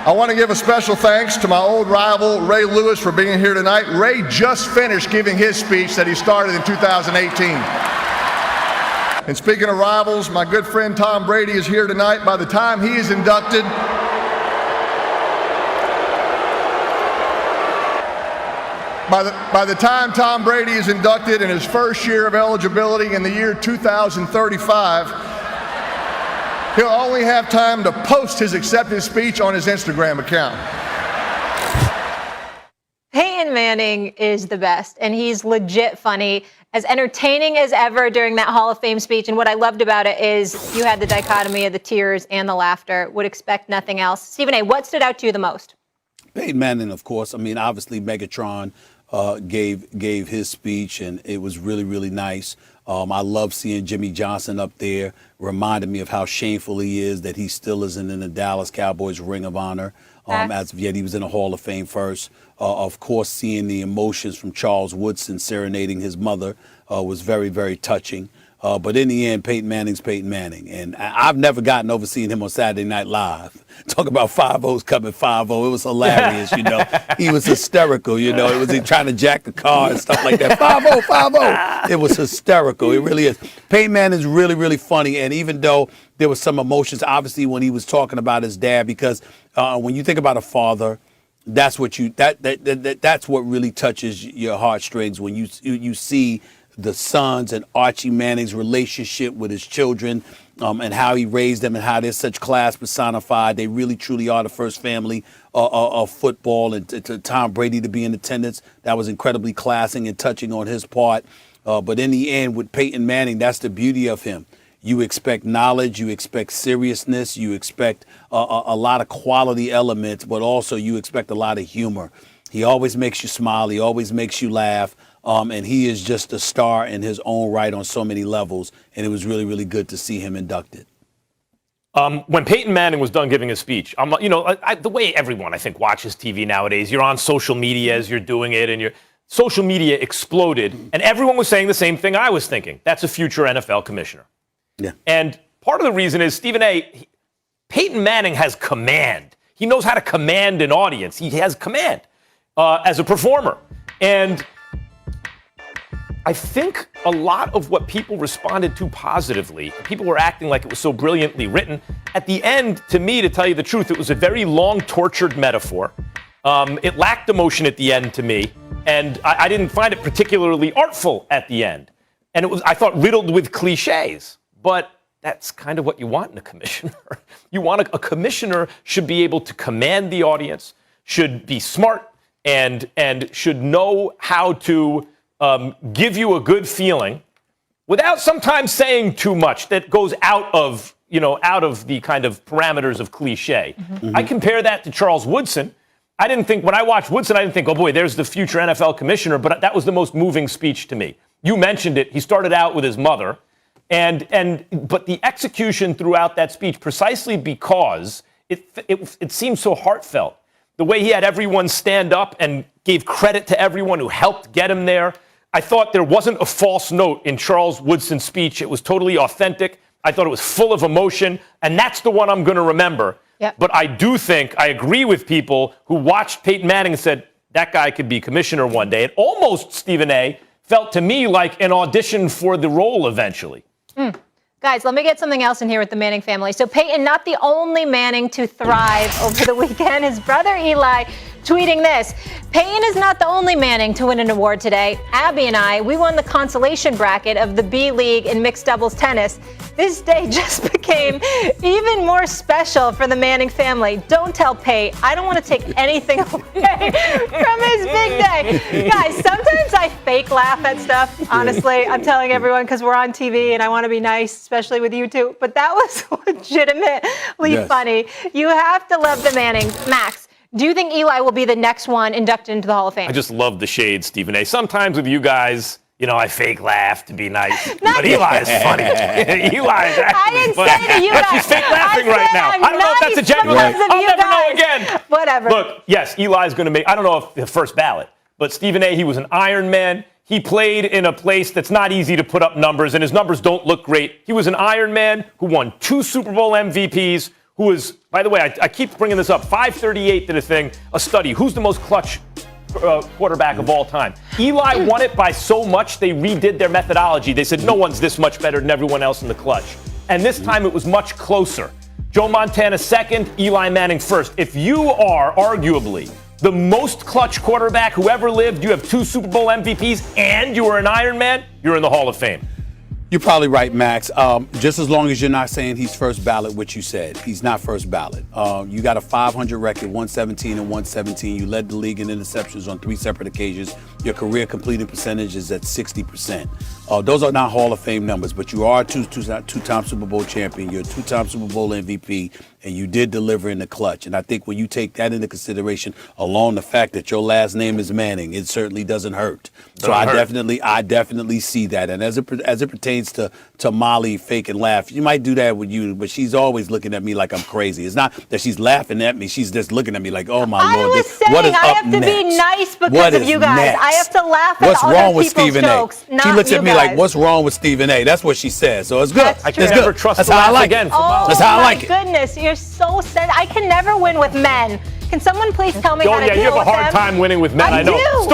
I want to give a special thanks to my old rival, Ray Lewis, for being here tonight. Ray just finished giving his speech that he started in 2018. And speaking of rivals, my good friend Tom Brady is here tonight. By the time he is inducted, By the time Tom Brady is inducted in his first year of eligibility in the year 2035, he'll only have time to post his acceptance speech on his Instagram account. Peyton Manning is the best, and he's legit funny, as entertaining as ever during that Hall of Fame speech. And what I loved about it is you had the dichotomy of the tears and the laughter. Would expect nothing else. Stephen A., what stood out to you the most? Peyton Manning, of course. I mean, obviously, Megatron gave his speech, and it was really, really nice. I love seeing Jimmy Johnson up there. Reminded me of how shameful he is that he still isn't in the Dallas Cowboys Ring of Honor. As of yet, he was in the Hall of Fame first. Of course, seeing the emotions from Charles Woodson serenading his mother was very, very touching. But in the end, Peyton Manning's Peyton Manning. And I've never gotten over seeing him on Saturday Night Live. Talk about 5-0s coming 5-0. It was hilarious, He was hysterical, It was he trying to jack the car and stuff like that. 5-0, 5-0. It was hysterical. It really is. Peyton Manning's really, really funny. And even though there was some emotions, obviously, when he was talking about his dad, because when you think about a father, that's what that's what really touches your heartstrings when you see the sons and Archie Manning's relationship with his children, and how he raised them and how they're such class personified. They really, truly are the first family of football. And to Tom Brady to be in attendance, that was incredibly classing and touching on his part. But in the end, with Peyton Manning, that's the beauty of him. You expect knowledge, you expect seriousness, you expect a lot of quality elements, but also you expect a lot of humor. He always makes you smile. He always makes you laugh. And he is just a star in his own right on so many levels. And it was really, really good to see him inducted. When Peyton Manning was done giving his speech, the way everyone, I think, watches TV nowadays, you're on social media as you're doing it, and your social media exploded. And everyone was saying the same thing I was thinking. That's a future NFL commissioner. Yeah. And part of the reason is, Stephen A., Peyton Manning has command. He knows how to command an audience. He has command as a performer. And I think a lot of what people responded to positively, people were acting like it was so brilliantly written. At the end, to me, to tell you the truth, it was a very long, tortured metaphor. It lacked emotion at the end to me, and I didn't find it particularly artful at the end. And it was, I thought, riddled with cliches. but that's kind of what you want in a commissioner. You want a commissioner should be able to command the audience, should be smart, and should know how to give you a good feeling without sometimes saying too much that goes out of the kind of parameters of cliche. Mm-hmm. I compare that to Charles Woodson. When I watched Woodson, I didn't think, oh boy, there's the future NFL commissioner, but that was the most moving speech to me. You mentioned it. He started out with his mother, but the execution throughout that speech, precisely because it seemed so heartfelt. The way he had everyone stand up and gave credit to everyone who helped get him there. I thought there wasn't a false note in Charles Woodson's speech. It was totally authentic. I thought it was full of emotion, and that's the one I'm going to remember. Yep. But I do think, I agree with people who watched Peyton Manning and said, that guy could be commissioner one day. It almost, Stephen A., felt to me like an audition for the role eventually. Guys, let me get something else in here with the Manning family. So Peyton, not the only Manning to thrive over the weekend. His brother Eli tweeting this: Peyton is not the only Manning to win an award today. Abby and I, we won the consolation bracket of the B League in mixed doubles tennis. This day just became even more special for the Manning family. Don't tell Pey. I don't want to take anything away from his big day. Guys, sometimes I fake laugh at stuff, honestly. I'm telling everyone because we're on TV and I want to be nice, especially with you two. But that was legitimately funny. You have to love the Mannings. Max, do you think Eli will be the next one inducted into the Hall of Fame? I just love the shade, Stephen A. Sometimes with you guys, I fake laugh to be nice. But Eli is funny. Eli is actually funny. I didn't say to you guys. She's fake laughing right now. I don't know if that's a genuine. I'll never know again. Whatever. Look, yes, Eli's going to make, I don't know if the first ballot, but Stephen A., he was an Iron Man. He played in a place that's not easy to put up numbers, and his numbers don't look great. He was an Iron Man who won 2 Super Bowl MVPs, who was, by the way, I keep bringing this up, 538 did a study. Who's the most clutch quarterback of all time? Eli won it by so much they redid their methodology. They said no one's this much better than everyone else in the clutch. And this time it was much closer. Joe Montana second, Eli Manning first. If you are arguably the most clutch quarterback who ever lived, you have 2 Super Bowl MVPs, and you are an Iron Man, you're in the Hall of Fame. You're probably right, Max. Just as long as you're not saying he's first ballot, which you said. He's not first ballot. You got a 500 record, 117 and 117. You led the league in interceptions on 3 separate occasions. Your career completing percentage is at 60%. Those are not Hall of Fame numbers, but you are a two-time Super Bowl champion. You're a 2-time Super Bowl MVP, and you did deliver in the clutch. And I think when you take that into consideration, along the fact that your last name is Manning, it certainly doesn't hurt. So I definitely see that. And as it pertains to Molly fake and laugh, she might do that with you, but she's always looking at me like I'm crazy. It's not that she's laughing at me; she's just looking at me like, "Oh my Lord, what is up next? I have to be nice because of you guys. Next? I have to laugh at what's other wrong with people's Stephen jokes. A? She looks at me like, "What's wrong with Stephen A?" That's what she says. So it's good. I can never trust That's how I like it. That's how I like it. Oh my goodness, you're so sad. I can never win with men. Can someone please tell me how to deal with them? You have a hard time winning with men. I know. do.